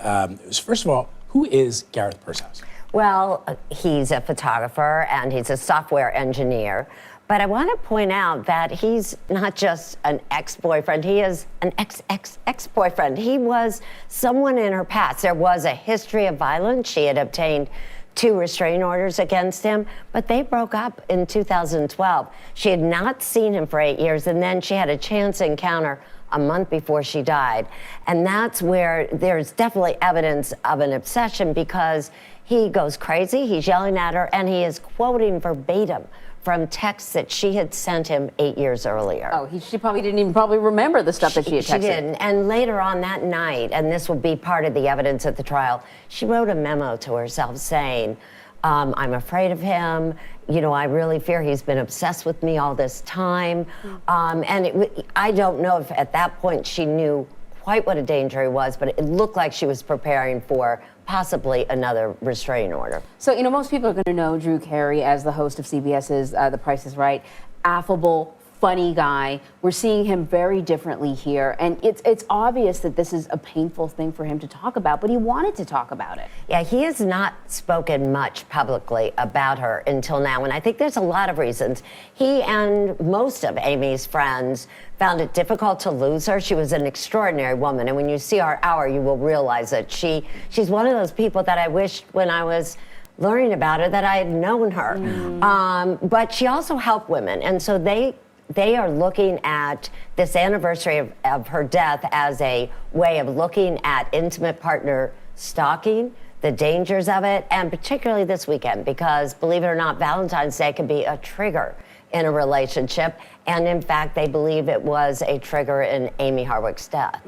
First of all, who is Gareth Pershouse? Well, he's a photographer and he's a software engineer. But I want to point out that he's not just an ex-boyfriend, he is an ex-boyfriend. He was someone in her past. There was a history of violence. She had obtained 2 restraining orders against him, but they broke up in 2012. She had not seen him for 8 years, and then she had a chance encounter a month before she died. And that's where there's definitely evidence of an obsession, because he goes crazy, he's yelling at her, and he is quoting verbatim from texts that she had sent him 8 years earlier. Oh, she probably didn't even remember the stuff that she had texted. She didn't. And later on that night, and this will be part of the evidence at the trial, she wrote a memo to herself saying, I'm afraid of him. I really fear he's been obsessed with me all this time. I don't know if at that point she knew quite what a danger he was, but it looked like she was preparing for possibly another restraining order. So, most people are going to know Drew Carey as the host of CBS's The Price is Right. Affable, funny guy. We're seeing him very differently here. And it's obvious that this is a painful thing for him to talk about, but he wanted to talk about it. Yeah, he has not spoken much publicly about her until now. And I think there's a lot of reasons. He and most of Amy's friends found it difficult to lose her. She was an extraordinary woman. And when you see our hour, you will realize that she's one of those people that I wished when I was learning about her that I had known her. But she also helped women. And so they are looking at this anniversary of her death as a way of looking at intimate partner stalking, the dangers of it, and particularly this weekend, because believe it or not, Valentine's Day can be a trigger in a relationship. And in fact, they believe it was a trigger in Amy Harwick's death.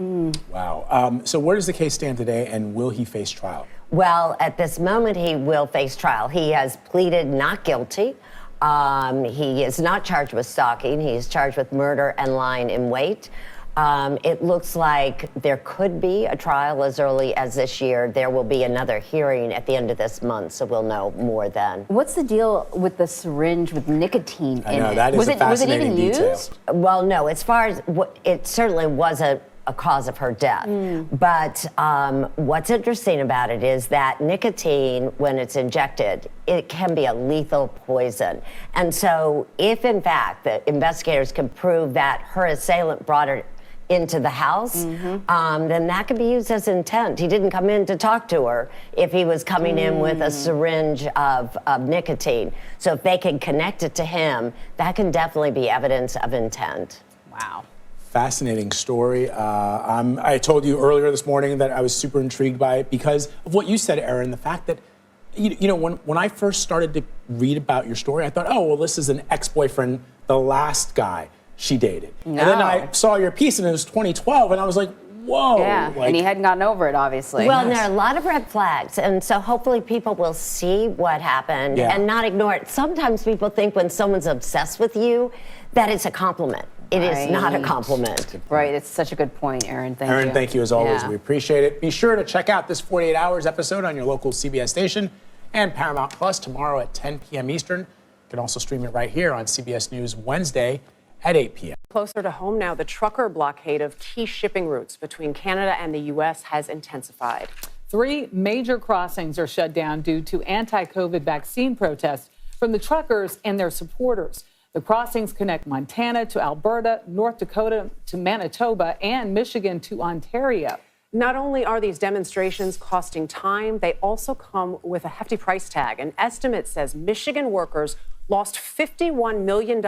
Wow. So where does the case stand today, and will he face trial? Well, at this moment, he will face trial. He has pleaded not guilty. He is not charged with stalking. He is charged with murder and lying in wait. It looks like there could be a trial as early as this year. There will be another hearing at the end of this month, so we'll know more then. What's the deal with the syringe with nicotine in it? I know, that is a fascinating was it even detail. used? Well, no, as far as it certainly was a cause of her death. But what's interesting about it is that nicotine, when it's injected, it can be a lethal poison. And so if, in fact, the investigators can prove that her assailant brought her into the house, then that could be used as intent. He didn't come in to talk to her if he was coming in with a syringe of nicotine. So if they can connect it to him, that can definitely be evidence of intent. Wow. Fascinating story. I told you earlier this morning that I was super intrigued by it because of what you said, Erin, the fact that, you know, when I first started to read about your story, I thought, oh, well, this is an ex-boyfriend, the last guy she dated. No. And then I saw your piece and it was 2012 and I was like, whoa. Yeah, and he hadn't gotten over it, obviously. Well, there are a lot of red flags, and so hopefully people will see what happened and not ignore it. Sometimes people think when someone's obsessed with you that it's a compliment. It is not a compliment. Right, it's such a good point, Erin. Thank you. Erin, thank you as always. Yeah. We appreciate it. Be sure to check out this 48 Hours episode on your local CBS station and Paramount Plus tomorrow at 10 p.m. Eastern. You can also stream it right here on CBS News Wednesday at 8 p.m. Closer to home now, the trucker blockade of key shipping routes between Canada and the U.S. has intensified. 3 major crossings are shut down due to anti-COVID vaccine protests from the truckers and their supporters. The crossings connect Montana to Alberta, North Dakota to Manitoba, and Michigan to Ontario. Not only are these demonstrations costing time, they also come with a hefty price tag. An estimate says Michigan workers lost $51 million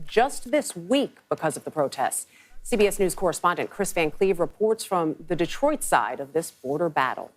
just this week because of the protests. CBS News correspondent Chris Van Cleve reports from the Detroit side of this border battle.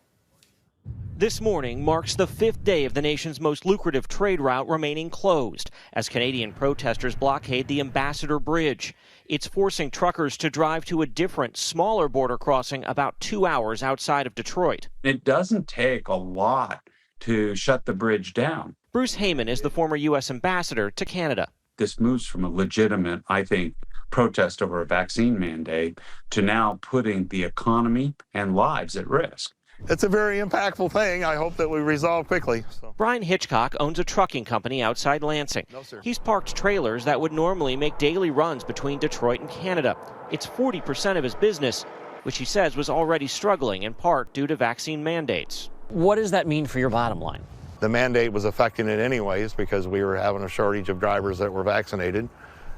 This morning marks the 5th day of the nation's most lucrative trade route remaining closed as Canadian protesters blockade the Ambassador Bridge. It's forcing truckers to drive to a different, smaller border crossing about 2 hours outside of Detroit. It doesn't take a lot to shut the bridge down. Bruce Heyman is the former U.S. ambassador to Canada. This moves from a legitimate, I think, protest over a vaccine mandate to now putting the economy and lives at risk. It's a very impactful thing. I hope that we resolve quickly. Brian Hitchcock owns a trucking company outside Lansing. He's parked trailers that would normally make daily runs between Detroit and Canada. It's 40% of his business, which he says was already struggling in part due to vaccine mandates. What does that mean for your bottom line? The mandate was affecting it anyways because we were having a shortage of drivers that were vaccinated.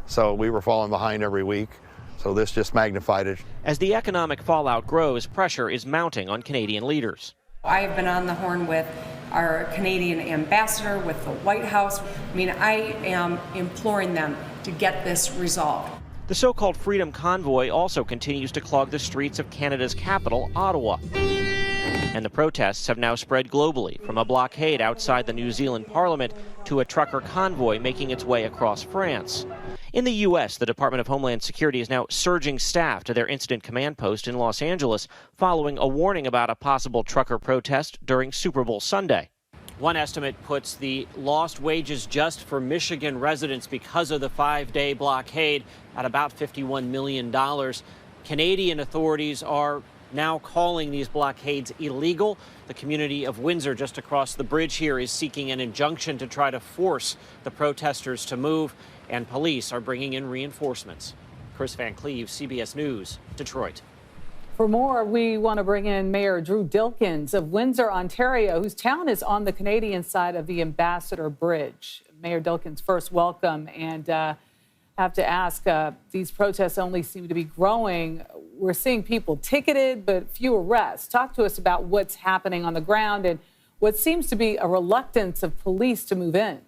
So we were falling behind every week. So this just magnified it. As the economic fallout grows, pressure is mounting on Canadian leaders. I have been on the horn with our Canadian ambassador, with the White House. I mean, I am imploring them to get this resolved. The so-called Freedom Convoy also continues to clog the streets of Canada's capital, Ottawa. And the protests have now spread globally, from a blockade outside the New Zealand Parliament to a trucker convoy making its way across France. In the U.S., the Department of Homeland Security is now surging staff to their incident command post in Los Angeles following a warning about a possible trucker protest during Super Bowl Sunday. One estimate puts the lost wages just for Michigan residents because of the 5-day blockade at about $51 million. Canadian authorities are now calling these blockades illegal. The community of Windsor, just across the bridge here, is seeking an injunction to try to force the protesters to move, and police are bringing in reinforcements. Chris Van Cleve, CBS News, Detroit. For more, we want to bring in Mayor Drew Dilkens of Windsor, Ontario, whose town is on the Canadian side of the Ambassador Bridge. Mayor Dilkens, first, welcome. And have to ask, these protests only seem to be growing. We're seeing people ticketed, but few arrests. Talk to us about what's happening on the ground and what seems to be a reluctance of police to move in.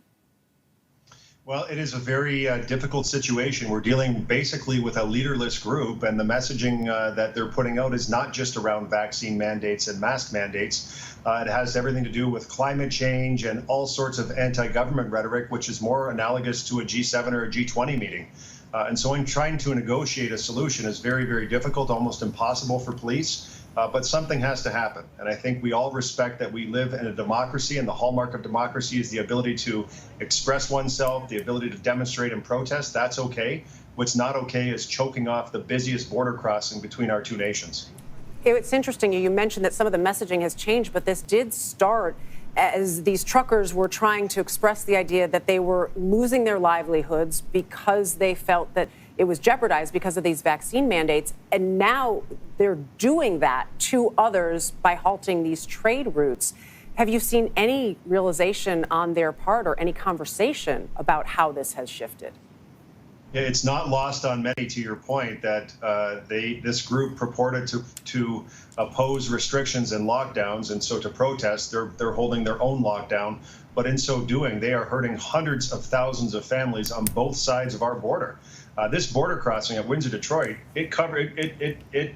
Well, it is a very difficult situation. We're dealing basically with a leaderless group, and the messaging that they're putting out is not just around vaccine mandates and mask mandates. It has everything to do with climate change and all sorts of anti-government rhetoric, which is more analogous to a G7 or a G20 meeting. And so in trying to negotiate a solution is very, very difficult, almost impossible for police. but something has to happen. And I think we all respect that we live in a democracy, and the hallmark of democracy is the ability to express oneself, the ability to demonstrate and protest. That's okay. What's not okay is choking off the busiest border crossing between our two nations. It's interesting. You mentioned that some of the messaging has changed, but this did start as these truckers were trying to express the idea that they were losing their livelihoods because they felt that it was jeopardized because of these vaccine mandates. And now they're doing that to others by halting these trade routes. Have you seen any realization on their part or any conversation about how this has shifted? It's not lost on many, to your point, that this group purported to oppose restrictions and lockdowns, and so to protest, they're holding their own lockdown. But in so doing, they are hurting hundreds of thousands of families on both sides of our border. This border crossing at Windsor-Detroit, it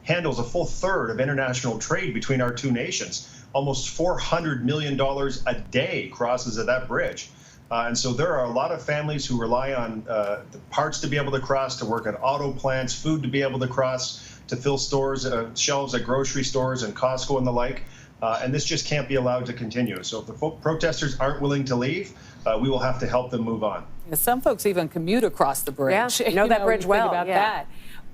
handles a full third of international trade between our two nations. Almost $400 million a day crosses at that bridge. And so there are a lot of families who rely on the parts to be able to cross, to work at auto plants, food to be able to cross, to fill stores, shelves at grocery stores and Costco and the like. And this just can't be allowed to continue. So if the protesters aren't willing to leave, we will have to help them move on. Some folks even commute across the bridge. Yeah, know that bridge well. Think about that.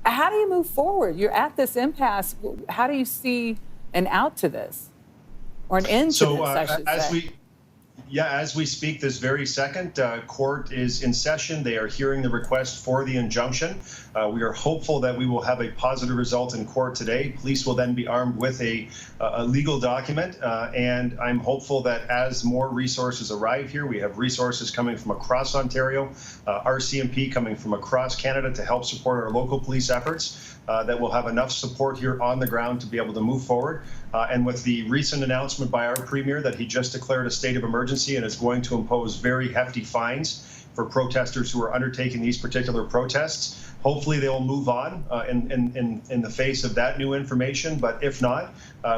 How do you move forward? You're at this impasse. How do you see an out to this, or an end to this, I should say? As we speak this very second, court is in session. They are hearing the request for the injunction. We are hopeful that we will have a positive result in court today. Police will then be armed with a legal document, and I'm hopeful that as more resources arrive here, we have resources coming from across Ontario, RCMP coming from across Canada to help support our local police efforts, that we'll have enough support here on the ground to be able to move forward. And with the recent announcement by our premier that he just declared a state of emergency and is going to impose very hefty fines for protesters who are undertaking these particular protests, hopefully they'll move on in the face of that new information. But if not,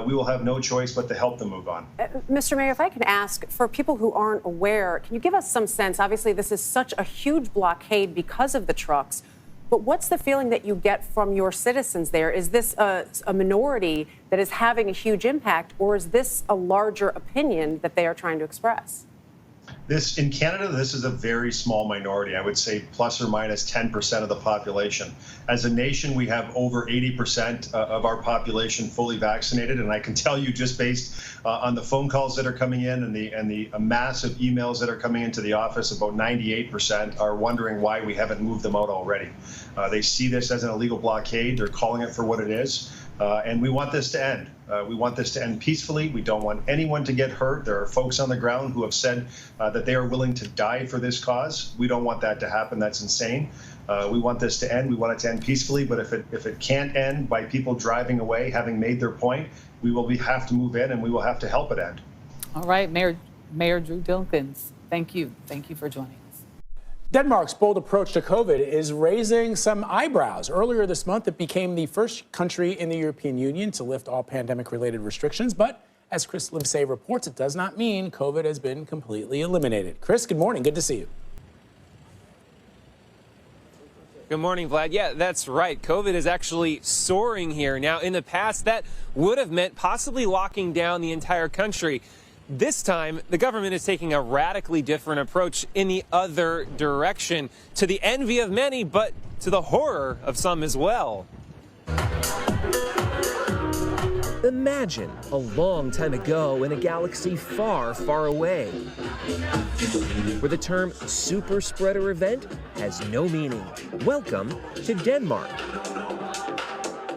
we will have no choice but to help them move on. Mr. Mayor, if I can ask, for people who aren't aware, can you give us some sense? Obviously, this is such a huge blockade because of the trucks. But what's the feeling that you get from your citizens there? Is this a minority that is having a huge impact, or is this a larger opinion that they are trying to express? In Canada, this is a very small minority. I would say plus or minus 10% of the population. As a nation, we have over 80% of our population fully vaccinated, and I can tell you, just based on the phone calls that are coming in and the massive emails that are coming into the office, about 98% are wondering why we haven't moved them out already. They see this as an illegal blockade. They're calling it for what it is. And we want this to end. We want this to end peacefully. We don't want anyone to get hurt. There are folks on the ground who have said that they are willing to die for this cause. We don't want that to happen. That's insane. We want this to end. We want it to end peacefully. But if it can't end by people driving away, having made their point, we will have to move in and we will have to help it end. All right, Mayor Drew Dilkens, thank you. Thank you for joining us. Denmark's bold approach to COVID is raising some eyebrows. Earlier this month, it became the first country in the European Union to lift all pandemic-related restrictions. But as Chris Livesay reports, it does not mean COVID has been completely eliminated. Chris, good morning. Good to see you. Good morning, Vlad. Yeah, that's right. COVID is actually soaring here. Now, in the past, that would have meant possibly locking down the entire country. This time, the government is taking a radically different approach in the other direction, to the envy of many, but to the horror of some as well. Imagine a long time ago in a galaxy far, far away, where the term super spreader event has no meaning. Welcome to Denmark,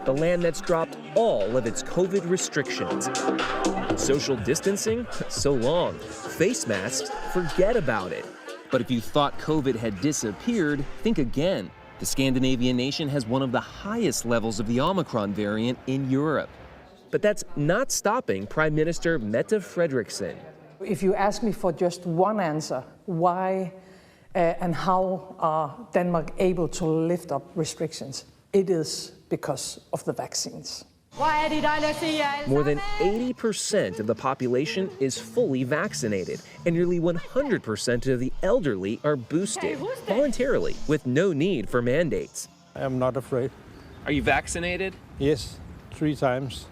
the land that's dropped all of its COVID restrictions. Social distancing? So long. Face masks? Forget about it. But if you thought COVID had disappeared, think again. The Scandinavian nation has one of the highest levels of the Omicron variant in Europe. But that's not stopping Prime Minister Mette Frederiksen. If you ask me for just one answer, why and how are Denmark able to lift up restrictions? It is because of the vaccines. More than 80% of the population is fully vaccinated, and nearly 100% of the elderly are boosted voluntarily with no need for mandates. I am not afraid. Are you vaccinated? Yes. 3 times.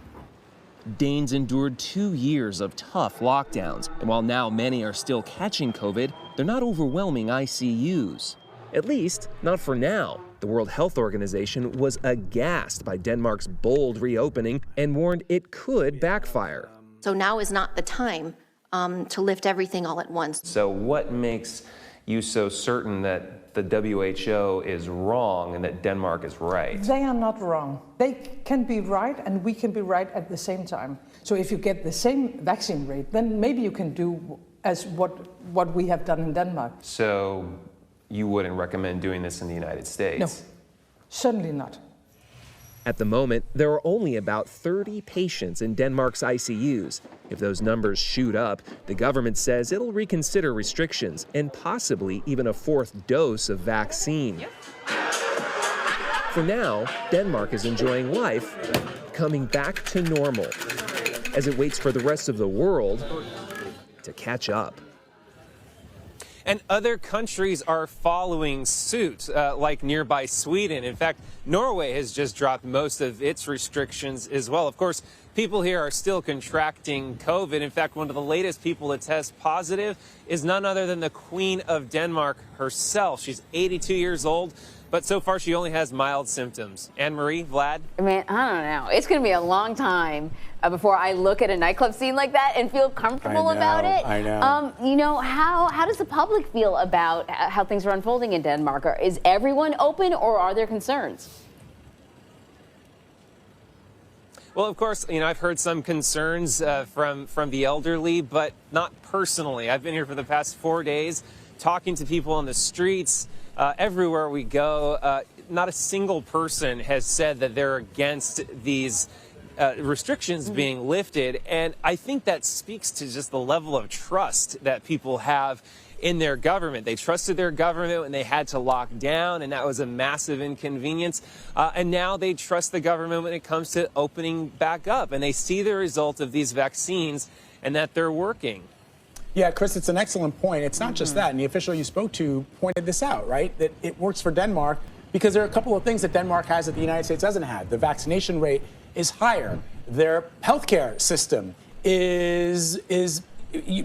Danes endured 2 years of tough lockdowns, and while now many are still catching COVID, they're not overwhelming ICUs. At least, not for now. The World Health Organization was aghast by Denmark's bold reopening and warned it could backfire. So now is not the time to lift everything all at once. So what makes you so certain that the WHO is wrong and that Denmark is right? They are not wrong. They can be right and we can be right at the same time. So if you get the same vaccine rate, then maybe you can do as what we have done in Denmark. So you wouldn't recommend doing this in the United States? No, certainly not. At the moment, there are only about 30 patients in Denmark's ICUs. If those numbers shoot up, the government says it'll reconsider restrictions and possibly even a 4th dose of vaccine. For now, Denmark is enjoying life, coming back to normal, as it waits for the rest of the world to catch up. And other countries are following suit, like nearby Sweden. In fact, Norway has just dropped most of its restrictions as well. Of course, people here are still contracting COVID. In fact, one of the latest people to test positive is none other than the Queen of Denmark herself. She's 82 years old, but so far she only has mild symptoms. Anne-Marie, Vlad? I mean, I don't know. It's going to be a long time before I look at a nightclub scene like that and feel comfortable about it. I know. You know, how does the public feel about how things are unfolding in Denmark? Is everyone open, or are there concerns? Well, of course, you know, I've heard some concerns from the elderly, but not personally. I've been here for the past 4 days, talking to people on the streets. Everywhere we go, not a single person has said that they're against these restrictions being lifted. And I think that speaks to just the level of trust that people have in their government. They trusted their government when they had to lock down, and that was a massive inconvenience. And now they trust the government when it comes to opening back up. And they see the result of these vaccines and that they're working. Yeah, Chris, it's an excellent point. It's not just that. And the official you spoke to pointed this out, right? That it works for Denmark because there are a couple of things that Denmark has that the United States doesn't have. The vaccination rate is higher. Their healthcare system is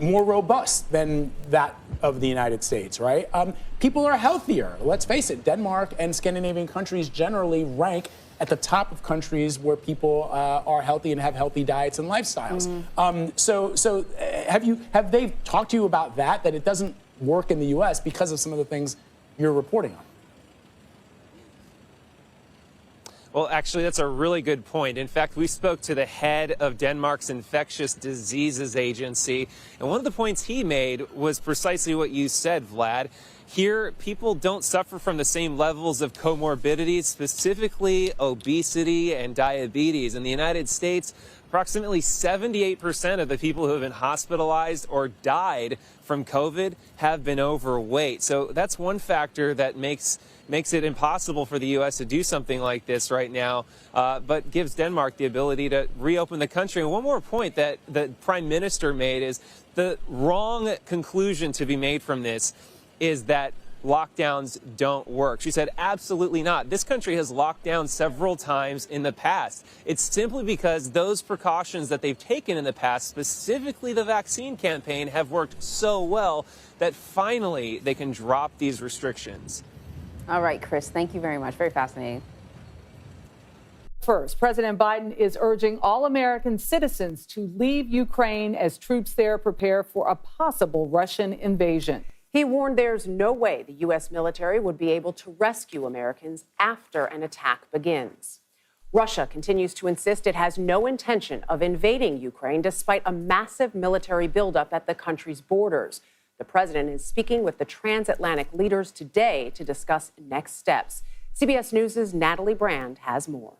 more robust than that of the United States, right? People are healthier. Let's face it, Denmark and Scandinavian countries generally rank at the top of countries where people are healthy and have healthy diets and lifestyles. So have they talked to you about that it doesn't work in the U.S. because of some of the things you're reporting on? Well, actually, that's a really good point. In fact, we spoke to the head of Denmark's Infectious Diseases Agency, and one of the points he made was precisely what you said, Vlad. Here, people don't suffer from the same levels of comorbidities, specifically obesity and diabetes. In the United States, approximately 78% of the people who have been hospitalized or died from COVID have been overweight. So that's one factor that makes it impossible for the U.S. to do something like this right now, but gives Denmark the ability to reopen the country. And one more point that the Prime Minister made is the wrong conclusion to be made from this is that lockdowns don't work. She said, absolutely not. This country has locked down several times in the past. It's simply because those precautions that they've taken in the past, specifically the vaccine campaign, have worked so well that finally they can drop these restrictions. All right, Chris, thank you very much. Very fascinating. First, President Biden is urging all American citizens to leave Ukraine as troops there prepare for a possible Russian invasion. He warned there's no way the U.S. military would be able to rescue Americans after an attack begins. Russia continues to insist it has no intention of invading Ukraine despite a massive military buildup at the country's borders. The president is speaking with the transatlantic leaders today to discuss next steps. CBS News' Natalie Brand has more.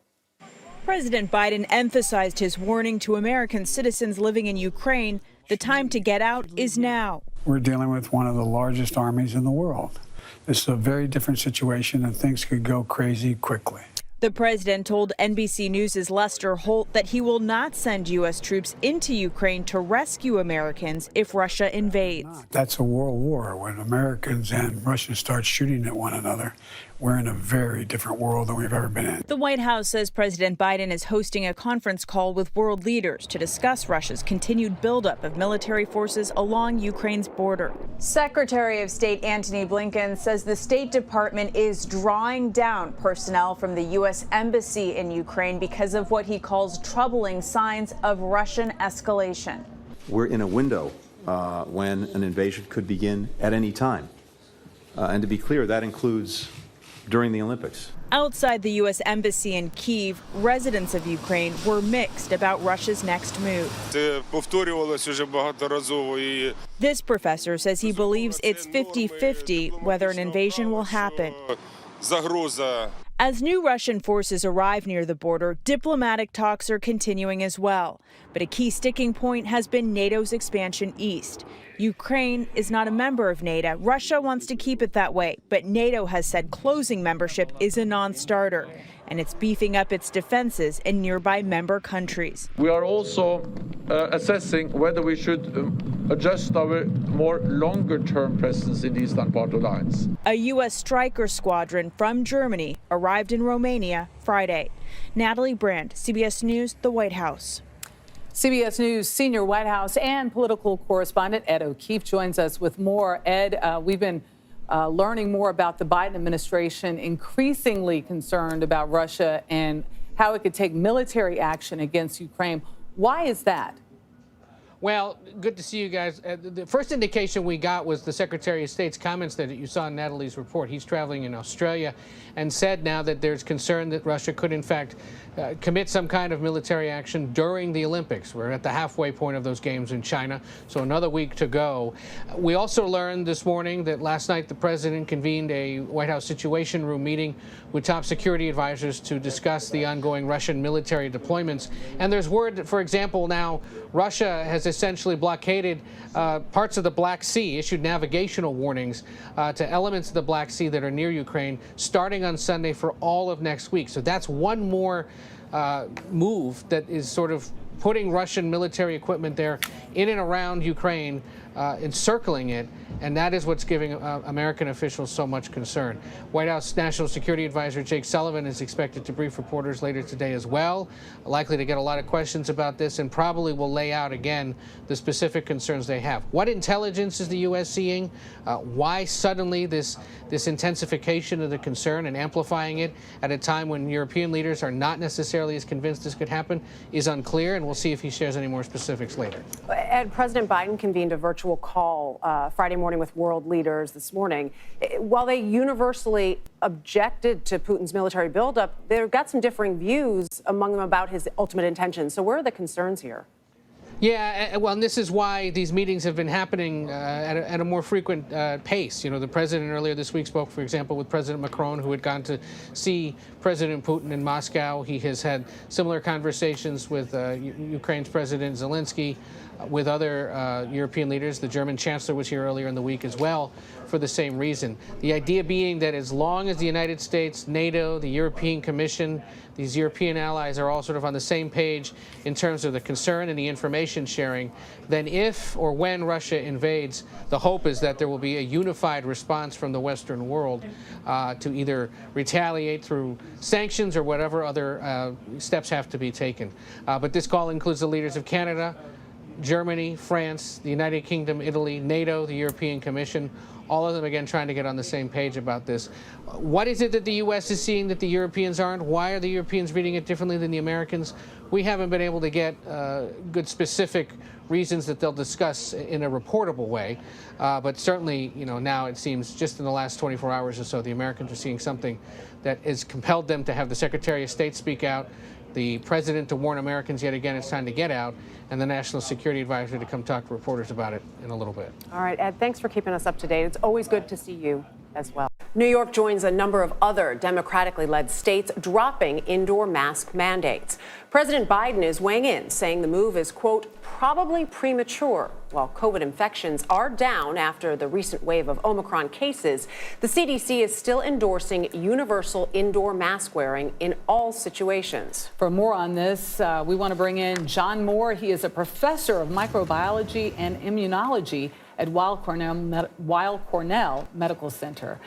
President Biden emphasized his warning to American citizens living in Ukraine. The time to get out is now. We're dealing with one of the largest armies in the world. This is a very different situation, and things could go crazy quickly. The president told NBC News' Lester Holt that he will not send U.S. troops into Ukraine to rescue Americans if Russia invades. That's a world war when Americans and Russians start shooting at one another. we're in a very different world than we've ever been in. The White House says President Biden is hosting a conference call with world leaders to discuss Russia's continued buildup of military forces along Ukraine's border. Secretary of State Antony Blinken says the State Department is drawing down personnel from the U.S. Embassy in Ukraine because of what he calls troubling signs of Russian escalation. We're in a window when an invasion could begin at any time. And to be clear, that includes during the Olympics. Outside the U.S. Embassy in Kyiv, residents of Ukraine were mixed about Russia's next move. This professor says he believes it's 50-50 whether an invasion will happen. As new Russian forces arrive near the border, diplomatic talks are continuing as well. But a key sticking point has been NATO's expansion east. Ukraine is not a member of NATO. Russia wants to keep it that way, but NATO has said closing membership is a non-starter, and it's beefing up its defenses in nearby member countries. We are also assessing whether we should adjust our more longer-term presence in the eastern part of the alliance. A U.S. Stryker squadron from Germany arrived in Romania Friday. Natalie Brand, CBS News, the White House. CBS News senior White House and political correspondent Ed O'Keefe joins us with more. Ed, we've been learning more about the Biden administration increasingly concerned about Russia and how it could take military action against Ukraine. Why is that? Well, good to see you guys. The first indication we got was the Secretary of State's comments that you saw in Natalie's report. He's traveling in Australia and said now that there's concern that Russia could, in fact, commit some kind of military action during the Olympics. We're at the halfway point of those games in China, so another week to go. We also learned this morning that last night the president convened a White House Situation Room meeting with top security advisors to discuss the ongoing Russian military deployments. And there's word that, for example, now Russia has essentially blockaded parts of the Black Sea, issued navigational warnings to elements of the Black Sea that are near Ukraine, starting on Sunday for all of next week. So that's one more move that is sort of putting Russian military equipment there in and around Ukraine, encircling it, and that is what's giving American officials so much concern. White House National Security Advisor Jake Sullivan is expected to brief reporters later today as well, likely to get a lot of questions about this, and probably will lay out again the specific concerns they have. What intelligence is the U.S. seeing? Why suddenly this intensification of the concern and amplifying it at a time when European leaders are not necessarily as convinced this could happen is unclear, and we'll see if he shares any more specifics later. Ed, President Biden convened a virtual call Friday morning with world leaders this morning. While they universally objected to Putin's military buildup, they've got some differing views among them about his ultimate intentions. So where are the concerns here? Yeah, well, and this is why these meetings have been happening at a more frequent pace. You know, the president earlier this week spoke, for example, with President Macron, who had gone to see President Putin in Moscow. He has had similar conversations with Ukraine's President Zelensky, with other European leaders. The German chancellor was here earlier in the week as well for the same reason. The idea being that as long as the United States, NATO, the European Commission, these European allies are all sort of on the same page in terms of the concern and the information sharing, then if or when Russia invades, the hope is that there will be a unified response from the Western world to either retaliate through sanctions or whatever other steps have to be taken. But this call includes the leaders of Canada, Germany, France, the United Kingdom, Italy, NATO, the European Commission, all of them, again, trying to get on the same page about this. What is it that the U.S. is seeing that the Europeans aren't? Why are the Europeans reading it differently than the Americans? We haven't been able to get good specific reasons that they'll discuss in a reportable way. But certainly, you know, now it seems just in the last 24 hours or so, the Americans are seeing something that has compelled them to have the Secretary of State speak out, the president to warn Americans yet again it's time to get out, and the National Security Advisor to come talk to reporters about it in a little bit. All right, Ed, thanks for keeping us up to date. It's always good to see you as well. New York joins a number of other democratically led states dropping indoor mask mandates. President Biden is weighing in, saying the move is, quote, probably premature. While COVID infections are down after the recent wave of Omicron cases, the CDC is still endorsing universal indoor mask wearing in all situations. For more on this, we want to bring in John Moore. He is a professor of microbiology and immunology at Weill Cornell Medical Center.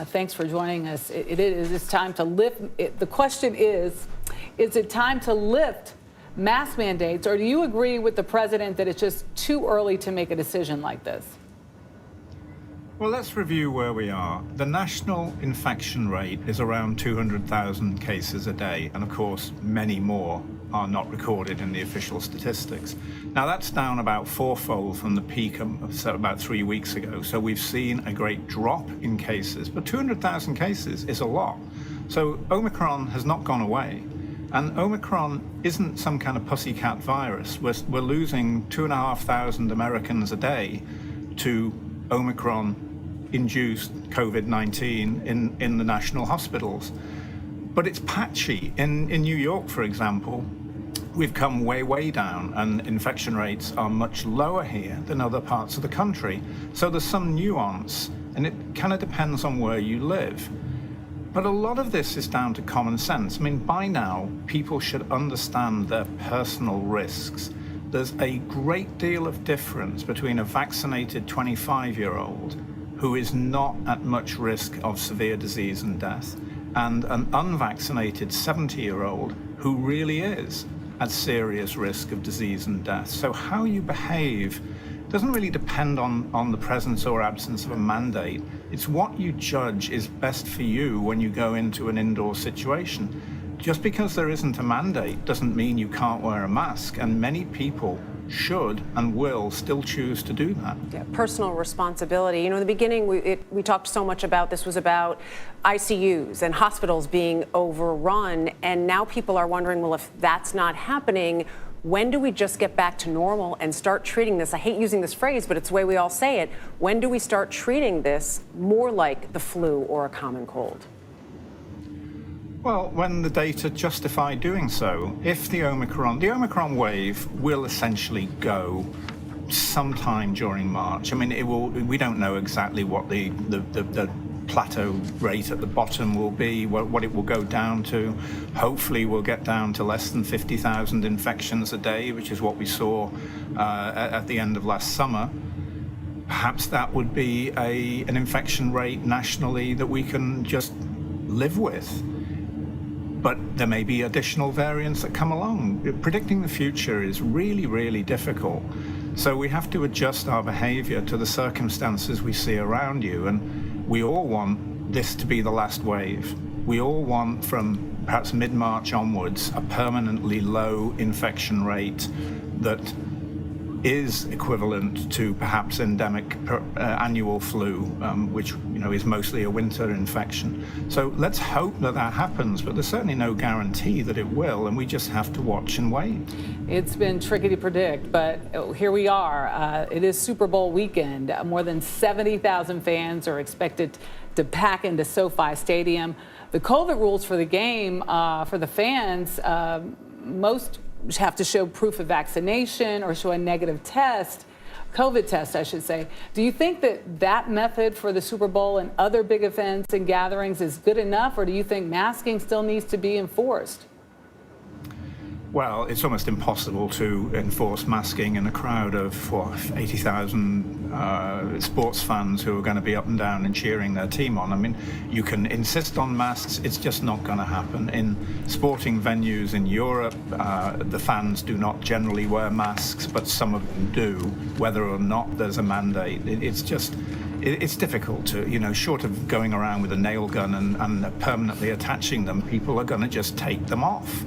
Thanks for joining us. It's time to lift. The question is it time to lift mask mandates, or do you agree with the president that it's just too early to make a decision like this? Well, let's review where we are. The national infection rate is around 200,000 cases a day, and of course, many more are not recorded in the official statistics. Now, that's down about fourfold from the peak of about 3 weeks ago, so we've seen a great drop in cases, but 200,000 cases is a lot. So Omicron has not gone away, and Omicron isn't some kind of pussycat virus. We're losing 2,500 Americans a day to Omicron-induced COVID-19 in the national hospitals. But it's patchy. In New York, for example, we've come way down, and infection rates are much lower here than other parts of the country. So there's some nuance, and it kind of depends on where you live. But a lot of this is down to common sense. I mean, by now, people should understand their personal risks. There's a great deal of difference between a vaccinated 25-year-old who is not at much risk of severe disease and death and an unvaccinated 70-year-old who really is at serious risk of disease and death. So how you behave doesn't really depend on the presence or absence of a mandate. It's what you judge is best for you when you go into an indoor situation. Just because there isn't a mandate doesn't mean you can't wear a mask, and many people should and will still choose to do that. Yeah, personal responsibility. You know, in the beginning, we talked so much about this was about ICUs and hospitals being overrun, and now people are wondering, well, if that's not happening, when do we just get back to normal and start treating this? I hate using this phrase, but it's the way we all say it. When do we start treating this more like the flu or a common cold? Well, when the data justify doing so. If the Omicron wave will essentially go sometime during March. I mean, we don't know exactly what the plateau rate at the bottom will be, what it will go down to. Hopefully we'll get down to less than 50,000 infections a day, which is what we saw at the end of last summer. Perhaps that would be an infection rate nationally that we can just live with. But there may be additional variants that come along. Predicting the future is really, really difficult. So we have to adjust our behavior to the circumstances we see around you. And we all want this to be the last wave. We all want, from perhaps mid-March onwards, a permanently low infection rate that is equivalent to perhaps endemic annual flu, which is mostly a winter infection. So let's hope that happens, but there's certainly no guarantee that it will, and we just have to watch and wait. It's been tricky to predict, but here we are. It is Super Bowl weekend. More than 70,000 fans are expected to pack into SoFi Stadium. The COVID rules for the game, for the fans, most have to show proof of vaccination or show a negative test, COVID test, I should say. Do you think that method for the Super Bowl and other big events and gatherings is good enough, or do you think masking still needs to be enforced? Well, it's almost impossible to enforce masking in a crowd of 80,000 sports fans who are going to be up and down and cheering their team on. I mean, you can insist on masks, it's just not going to happen. In sporting venues in Europe, the fans do not generally wear masks, but some of them do, whether or not there's a mandate. It's difficult to, short of going around with a nail gun and permanently attaching them, people are going to just take them off.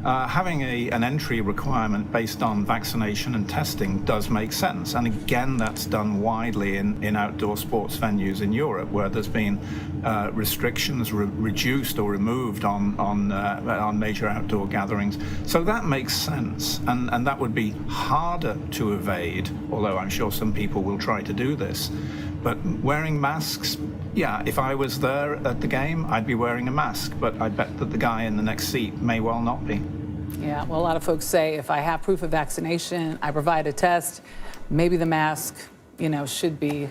Having an entry requirement based on vaccination and testing does make sense. And again, that's done widely in outdoor sports venues in Europe, where there's been restrictions reduced or removed on major outdoor gatherings. So that makes sense. And that would be harder to evade, although I'm sure some people will try to do this. But wearing masks, yeah, if I was there at the game, I'd be wearing a mask, but I bet that the guy in the next seat may well not be. Yeah, well, a lot of folks say if I have proof of vaccination, I provide a test, maybe the mask, should be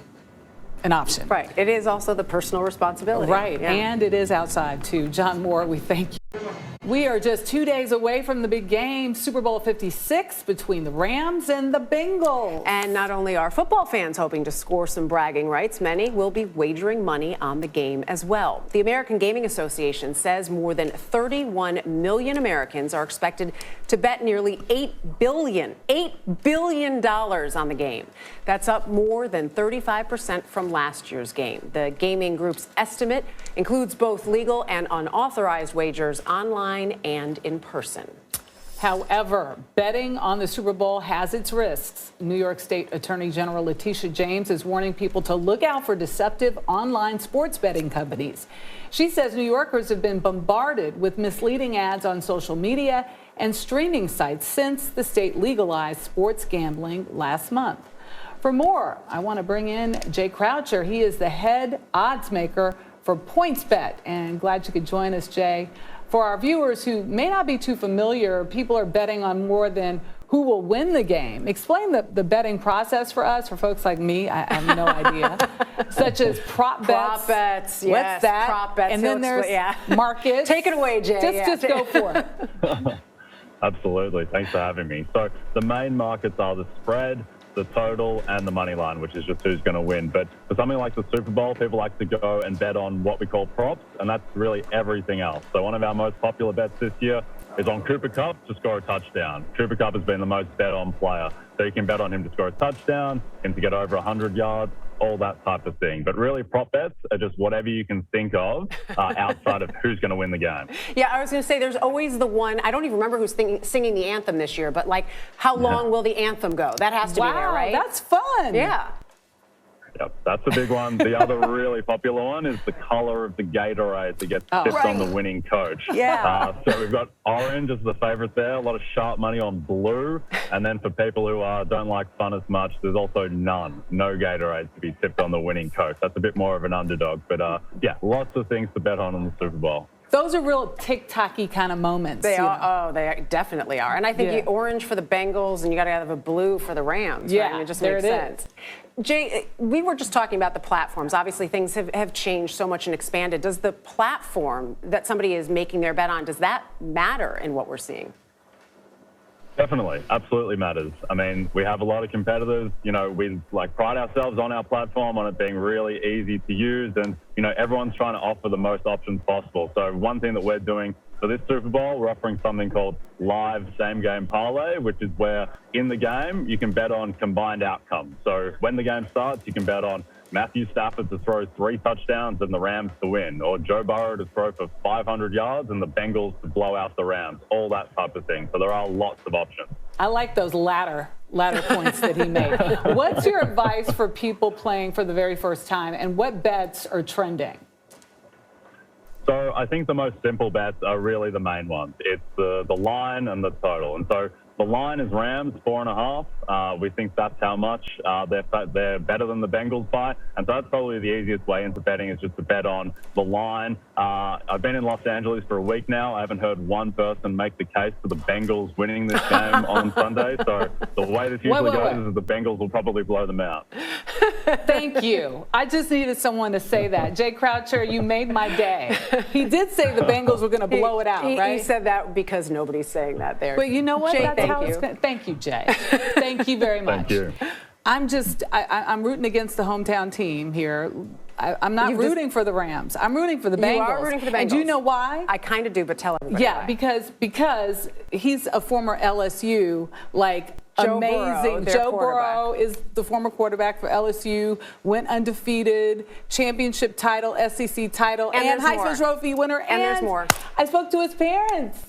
an option. Right. It is also the personal responsibility. Right. Yeah. And it is outside, too. John Moore, we thank you. We are just 2 days away from the big game, Super Bowl 56, between the Rams and the Bengals. And not only are football fans hoping to score some bragging rights, many will be wagering money on the game as well. The American Gaming Association says more than 31 million Americans are expected to bet nearly $8 billion on the game. That's up more than 35% from last year's game. The gaming group's estimate includes both legal and unauthorized wagers online and in person. However, betting on the Super Bowl has its risks. New York State Attorney General Letitia James is warning people to look out for deceptive online sports betting companies. She says New Yorkers have been bombarded with misleading ads on social media and streaming sites since the state legalized sports gambling last month. For more, I want to bring in Jay Croucher. He is the head odds maker for PointsBet, and glad you could join us, Jay. For our viewers who may not be too familiar, people are betting on more than who will win the game. Explain the betting process for us, for folks like me. I have no idea. Such as prop bets. Prop bets, yes. What's that? Prop bets. And then there's markets. Take it away, Jay. Just go for it. Absolutely. Thanks for having me. So the main markets are the spread, the total, and the money line, which is just who's going to win. But for something like the Super Bowl, people like to go and bet on what we call props, and that's really everything else. So one of our most popular bets this year is on Cooper Kupp to score a touchdown. Cooper Kupp has been the most bet on player. So you can bet on him to score a touchdown, him to get over 100 yards, all that type of thing. But really, prop bets are just whatever you can think of outside of who's going to win the game. Yeah, I was going to say, there's always the one, I don't even remember who's singing the anthem this year, but like, how long will the anthem go? That has to be there, right? That's fun. Yeah. Yep, that's a big one. The other really popular one is the color of the Gatorade that gets tipped on the winning coach. Yeah. So we've got orange as the favorite there, a lot of sharp money on blue. And then for people who don't like fun as much, there's also no Gatorade to be tipped on the winning coach. That's a bit more of an underdog. But yeah, lots of things to bet on in the Super Bowl. Those are real TikTok-y kind of moments. They are. Oh, they definitely are. And I think the orange for the Bengals, and you got to have a blue for the Rams. Yeah, right? I mean, it just makes sense. Jay, we were just talking about the platforms. Obviously, things have changed so much and expanded. Does the platform that somebody is making their bet on, does that matter in what we're seeing? Definitely, absolutely matters. I mean, we have a lot of competitors. You know, we pride ourselves on our platform, on it being really easy to use, and everyone's trying to offer the most options possible. So one thing that we're doing for this Super Bowl, we're offering something called Live Same Game Parlay, which is where in the game you can bet on combined outcomes. So when the game starts, you can bet on Matthew Stafford to throw 3 touchdowns and the Rams to win, or Joe Burrow to throw for 500 yards and the Bengals to blow out the Rams, all that type of thing. So there are lots of options. I like those latter points that he made. What's your advice for people playing for the very first time, and what bets are trending? So I think the most simple bets are really the main ones. It's the line and the total. And so the line is Rams 4.5. We think that's how much they're better than the Bengals by. And so that's probably the easiest way into betting, is just to bet on the line. I've been in Los Angeles for a week now. I haven't heard one person make the case for the Bengals winning this game on Sunday. So the way this usually goes is the Bengals will probably blow them out. Thank you. I just needed someone to say that. Jay Croucher, you made my day. He did say the Bengals were going to blow it out, right? He said that because nobody's saying that there. But you know what? Jay, That's how it's going to. Thank you, Jay. Thank you very much. Thank you. I'm rooting against the hometown team here. I'm not rooting for the Rams. I'm rooting for the Bengals. You are rooting for the Bengals. And do you know why? I kind of do, but tell everybody why. Because he's a former LSU, amazing. Joe Burrow is the former quarterback for LSU, went undefeated, championship title, SEC title, and Heisman Trophy winner. And there's more. I spoke to his parents.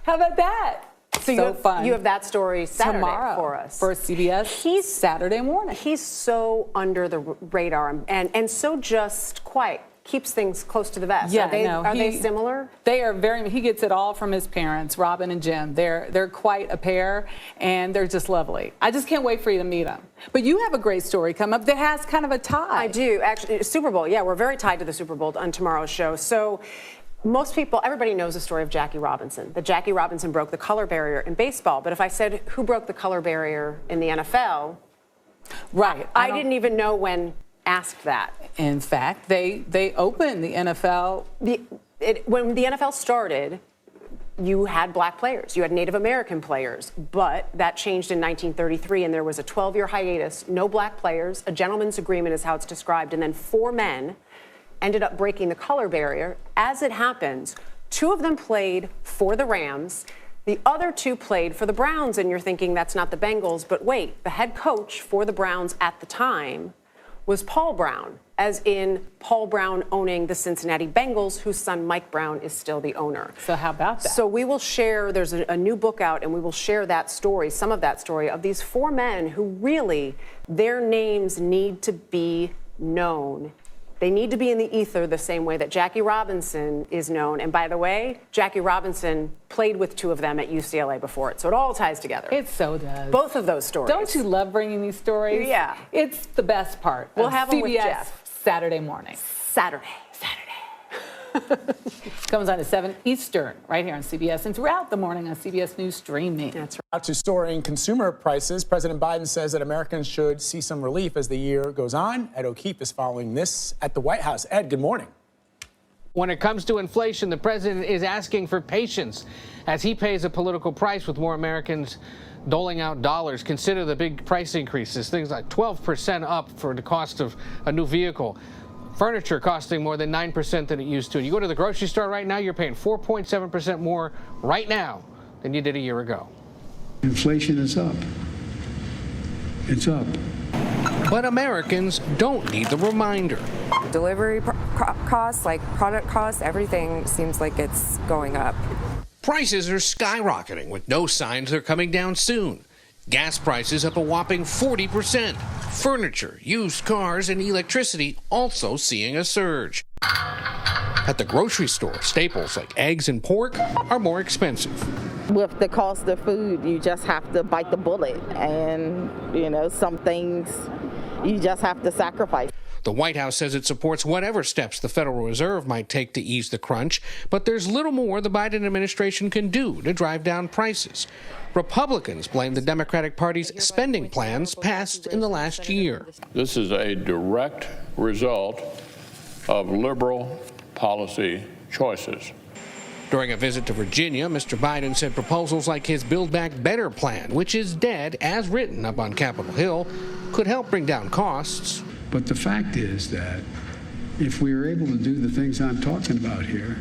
How about that? So fun. You have that story Saturday tomorrow for us. For CBS Saturday morning. He's so under the radar and so just quiet. Keeps things close to the vest. Yeah, are they similar? They are very. He gets it all from his parents, Robin and Jim. They're quite a pair, and they're just lovely. I just can't wait for you to meet them. But you have a great story come up that has kind of a tie. I do actually. Super Bowl. Yeah, we're very tied to the Super Bowl on tomorrow's show. So. Most people, everybody knows the story of Jackie Robinson, that Jackie Robinson broke the color barrier in baseball. But if I said who broke the color barrier in the NFL, right? I didn't even know when asked that. In fact, they opened the NFL. When the NFL started, you had black players, you had Native American players, but that changed in 1933, and there was a 12-year hiatus, no black players, a gentleman's agreement is how it's described, and then 4 men ended up breaking the color barrier. As it happens, 2 of them played for the Rams, the other 2 played for the Browns, and you're thinking that's not the Bengals, but wait, the head coach for the Browns at the time was Paul Brown, as in Paul Brown owning the Cincinnati Bengals, whose son Mike Brown is still the owner. So how about that? So we will share, there's a new book out, and we will share that story, some of that story of these 4 men who really, their names need to be known. They need to be in the ether the same way that Jackie Robinson is known. And by the way, Jackie Robinson played with 2 of them at UCLA before it. So it all ties together. It so does. Both of those stories. Don't you love bringing these stories? Yeah. It's the best part. We'll of have them CBS with Jeff. Saturday morning. Saturday. Comes on at 7 Eastern, right here on CBS, and throughout the morning on CBS News Streaming. That's right. Out to soaring consumer prices, President Biden says that Americans should see some relief as the year goes on. Ed O'Keefe is following this at the White House. Ed, good morning. When it comes to inflation, the president is asking for patience as he pays a political price with more Americans doling out dollars. Consider the big price increases, things like 12% up for the cost of a new vehicle. Furniture costing more than 9% than it used to. And you go to the grocery store right now, you're paying 4.7% more right now than you did a year ago. Inflation is up. It's up. But Americans don't need the reminder. Delivery costs, like product costs, everything seems like it's going up. Prices are skyrocketing with no signs they're coming down soon. Gas prices up a whopping 40%. Furniture, used cars, and electricity also seeing a surge. At the grocery store, staples like eggs and pork are more expensive. With the cost of food, you just have to bite the bullet. And, some things you just have to sacrifice. The White House says it supports whatever steps the Federal Reserve might take to ease the crunch, but there's little more the Biden administration can do to drive down prices. Republicans blame the Democratic Party's spending plans passed in the last year. This is a direct result of liberal policy choices. During a visit to Virginia, Mr. Biden said proposals like his Build Back Better plan, which is dead as written up on Capitol Hill, could help bring down costs. But the fact is that if we are able to do the things I'm talking about here,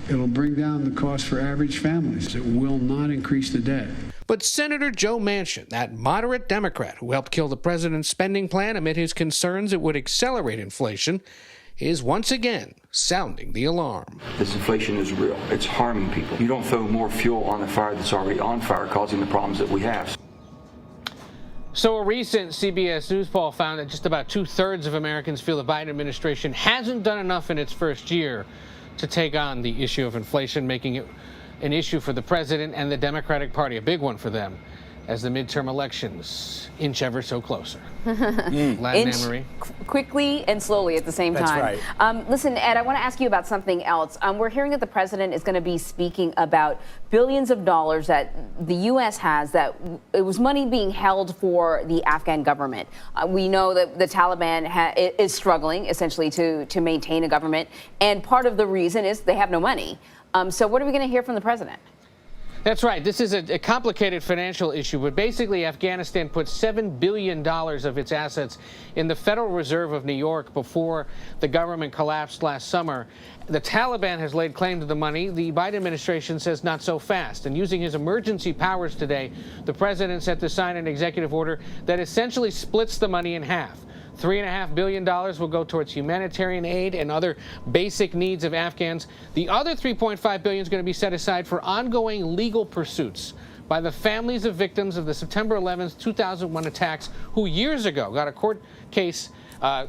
it'll bring down the cost for average families. It will not increase the debt. But Senator Joe Manchin, that moderate Democrat who helped kill the president's spending plan amid his concerns it would accelerate inflation, is once again sounding the alarm. This inflation is real. It's harming people. You don't throw more fuel on the fire that's already on fire, causing the problems that we have. So a recent CBS News poll found that just about 2/3 of Americans feel the Biden administration hasn't done enough in its first year to take on the issue of inflation, making it an issue for the president and the Democratic Party, a big one for them, as the midterm elections inch ever so closer. Inch quickly and slowly at the same time. That's right. Listen, Ed, I want to ask you about something else. We're hearing that the president is going to be speaking about billions of dollars that the U.S. has, that it was money being held for the Afghan government. We know that the Taliban is struggling, essentially, to maintain a government. And part of the reason is they have no money. So what are we going to hear from the president? That's right. This is a complicated financial issue, but basically Afghanistan put $7 billion of its assets in the Federal Reserve of New York before the government collapsed last summer. The Taliban has laid claim to the money. The Biden administration says not so fast. And using his emergency powers today, the president set to sign an executive order that essentially splits the money in half. $3.5 billion will go towards humanitarian aid and other basic needs of Afghans. The other $3.5 billion is going to be set aside for ongoing legal pursuits by the families of victims of the September 11th, 2001 attacks, who years ago got a court case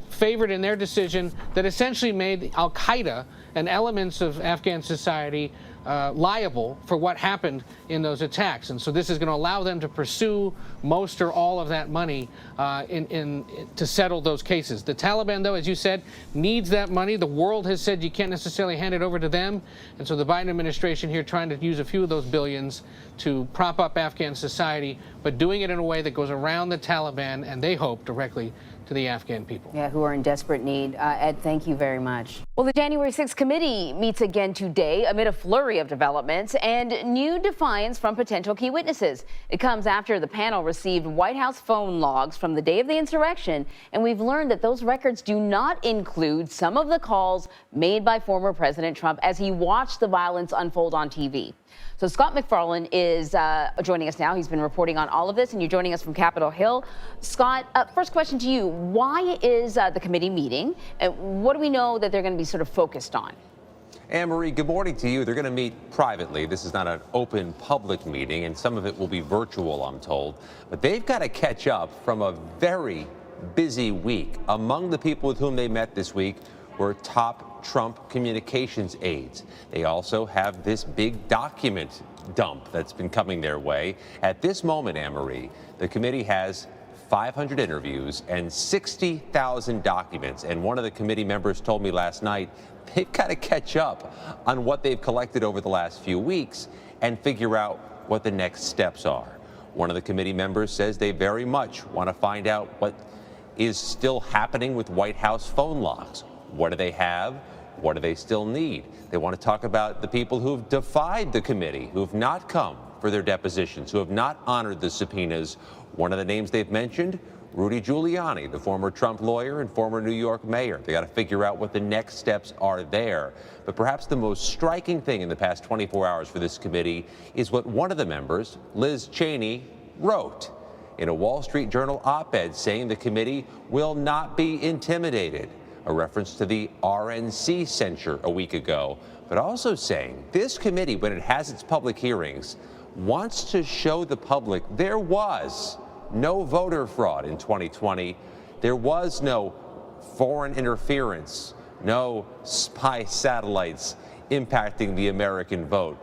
favored in their decision that essentially made al-Qaeda and elements of Afghan society liable for what happened in those attacks. And so this is going to allow them to pursue most or all of that money to settle those cases. The Taliban, though, as you said, needs that money. The world has said you can't necessarily hand it over to them. And so the Biden administration here trying to use a few of those billions to prop up Afghan society, but doing it in a way that goes around the Taliban and they hope directly to the Afghan people. Yeah, who are in desperate need. Ed, thank you very much. Well, the January 6th committee meets again today amid a flurry of developments and new defiance from potential key witnesses. It comes after the panel received White House phone logs from the day of the insurrection, and we've learned that those records do not include some of the calls made by former President Trump as he watched the violence unfold on TV. So Scott MacFarlane is joining us now. He's been reporting on all of this, and you're joining us from Capitol Hill. Scott, first question to you. Why is the committee meeting? And what do we know that they're going to be sort of focused on? Anne-Marie, good morning to you. They're going to meet privately. This is not an open public meeting, and some of it will be virtual, I'm told. But they've got to catch up from a very busy week. Among the people with whom they met this week were top Trump communications aides. They also have this big document dump that's been coming their way. At this moment, Anne-Marie, the committee has 500 interviews and 60,000 documents. And one of the committee members told me last night they've got to catch up on what they've collected over the last few weeks and figure out what the next steps are. One of the committee members says they very much want to find out what is still happening with White House phone logs. What do they have? What do they still need? They want to talk about the people who've defied the committee, who've not come for their depositions, who have not honored the subpoenas. One of the names they've mentioned, Rudy Giuliani, the former Trump lawyer and former New York mayor. They got to figure out what the next steps are there. But perhaps the most striking thing in the past 24 hours for this committee is what one of the members, Liz Cheney, wrote in a Wall Street Journal op-ed saying the committee will not be intimidated. A reference to the RNC censure a week ago, but also saying this committee, when it has its public hearings, wants to show the public there was no voter fraud in 2020. There was no foreign interference, no spy satellites impacting the American vote.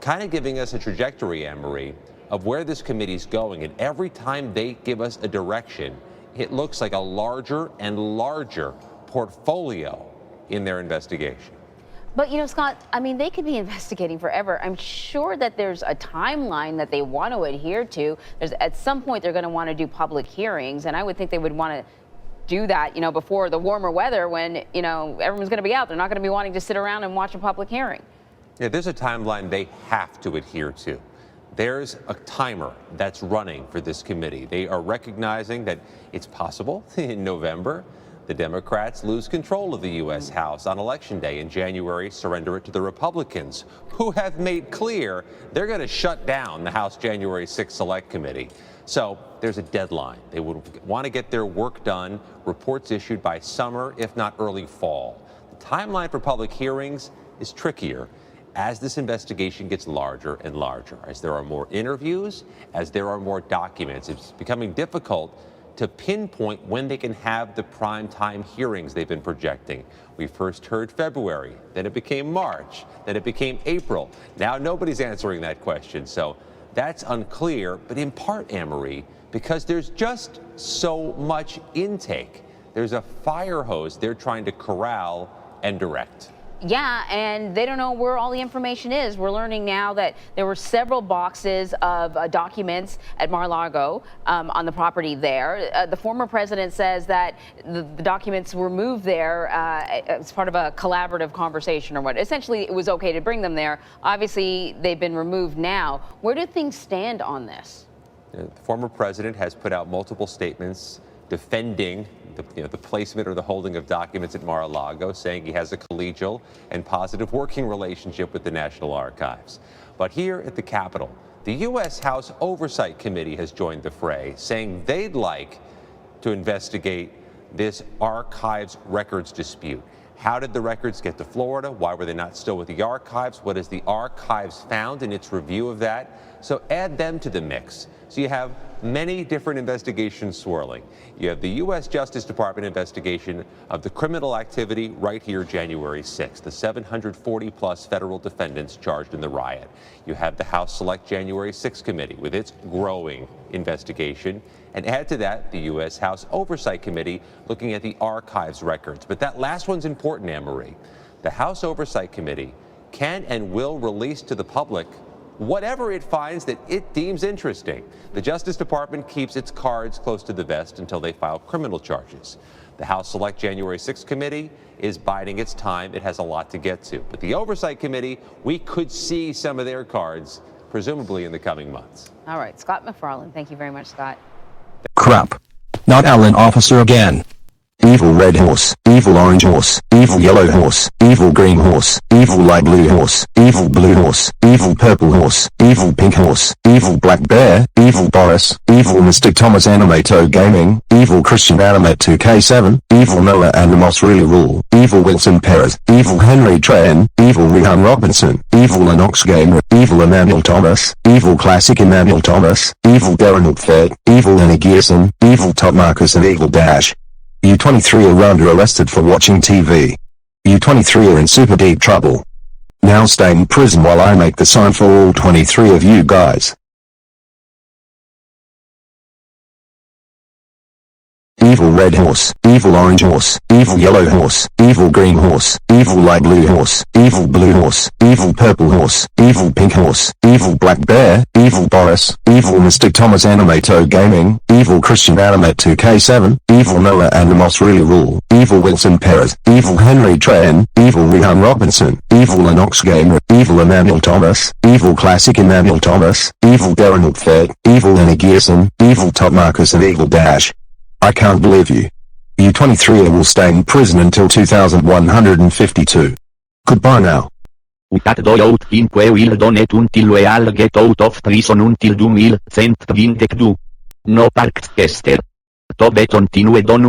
Kind of giving us a trajectory, Anne-Marie, of where this committee's going. And every time they give us a direction, it looks like a larger and larger portfolio in their investigation. But, you know, Scott, I mean, they could be investigating forever. I'm sure that there's a timeline that they want to adhere to. At some point, they're going to want to do public hearings, and I would think they would want to do that, you know, before the warmer weather when, you know, everyone's going to be out. They're not going to be wanting to sit around and watch a public hearing. Yeah, there's a timeline they have to adhere to. There's a timer that's running for this committee. They are recognizing that it's possible in November the Democrats lose control of the U.S. House on Election Day in January, surrender it to the Republicans, who have made clear they're going to shut down the House January 6th Select Committee. So there's a deadline. They would want to get their work done, reports issued by summer, if not early fall. The timeline for public hearings is trickier as this investigation gets larger and larger. As there are more interviews, as there are more documents, it's becoming difficult to pinpoint when they can have the prime time hearings they've been projecting. We first heard February, then it became March, then it became April. Now nobody's answering that question, so that's unclear, but in part, Anne-Marie, because there's just so much intake. There's a fire hose they're trying to corral and direct. Yeah, and they don't know where all the information is. We're learning now that there were several boxes of documents at Mar-a-Lago on the property there. The former president says that the documents were moved there as part of a collaborative conversation or what. Essentially, it was okay to bring them there. Obviously, they've been removed now. Where do things stand on this? The former president has put out multiple statements defending the placement or the holding of documents at Mar-a-Lago, saying he has a collegial and positive working relationship with the National Archives. But here at the Capitol, the U.S. House Oversight Committee has joined the fray, saying they'd like to investigate this archives records dispute. How did the records get to Florida? Why were they not still with the archives? What has the archives found in its review of that? So add them to the mix. So you have many different investigations swirling. You have the U.S. Justice Department investigation of the criminal activity right here January 6th, the 740-plus federal defendants charged in the riot. You have the House Select January 6th Committee with its growing investigation. And add to that the U.S. House Oversight Committee looking at the archives records. But that last one's important, Anne-Marie. The House Oversight Committee can and will release to the public whatever it finds that it deems interesting. The Justice Department keeps its cards close to the vest until they file criminal charges. The House Select January 6th committee is biding its time. It has a lot to get to. But the Oversight Committee, we could see some of their cards, presumably in the coming months. All right, Scott McFarland. Thank you very much, Scott. Crap. Not Alan Officer again. Evil red horse, evil orange horse, evil yellow horse, evil green horse, evil light blue horse, evil blue horse, evil purple horse, evil pink horse, evil black bear, evil Boris, evil Mr. Thomas Animato Gaming, evil Christian Animate 2K7, evil Noah Animos Really Rule, evil Wilson Perez, evil Henry Tran, evil Rihan Robinson, evil Lennox Gamer, evil Emmanuel Thomas, evil Classic Emmanuel Thomas, evil Darren Upford, evil Lenny Gearson, evil Todd Marcus and evil Dash. You 23 are under arrested for watching TV. You 23 are in super deep trouble. Now stay in prison while I make the sign for all 23 of you guys. Evil red horse, evil orange horse, evil yellow horse, evil green horse, evil light blue horse, evil blue horse, evil purple horse, evil pink horse, evil black bear, evil Boris, evil Mr. Thomas Animato Gaming, evil Christian Animate 2K7, evil Noah Animos Really Rule, evil Wilson Perez, evil Henry Tran, evil Rihan Robinson, evil Lennox Gamer, evil Emmanuel Thomas, evil Classic Emmanuel Thomas, evil Darren Upford, evil Lenny Gearson, evil Todd Marcus and evil Dash. I can't believe you. You 23 will stay in prison until 2152. Goodbye now. Utat do out 5 will donate until we all get out of prison until 2022. No parked tester. To be continued on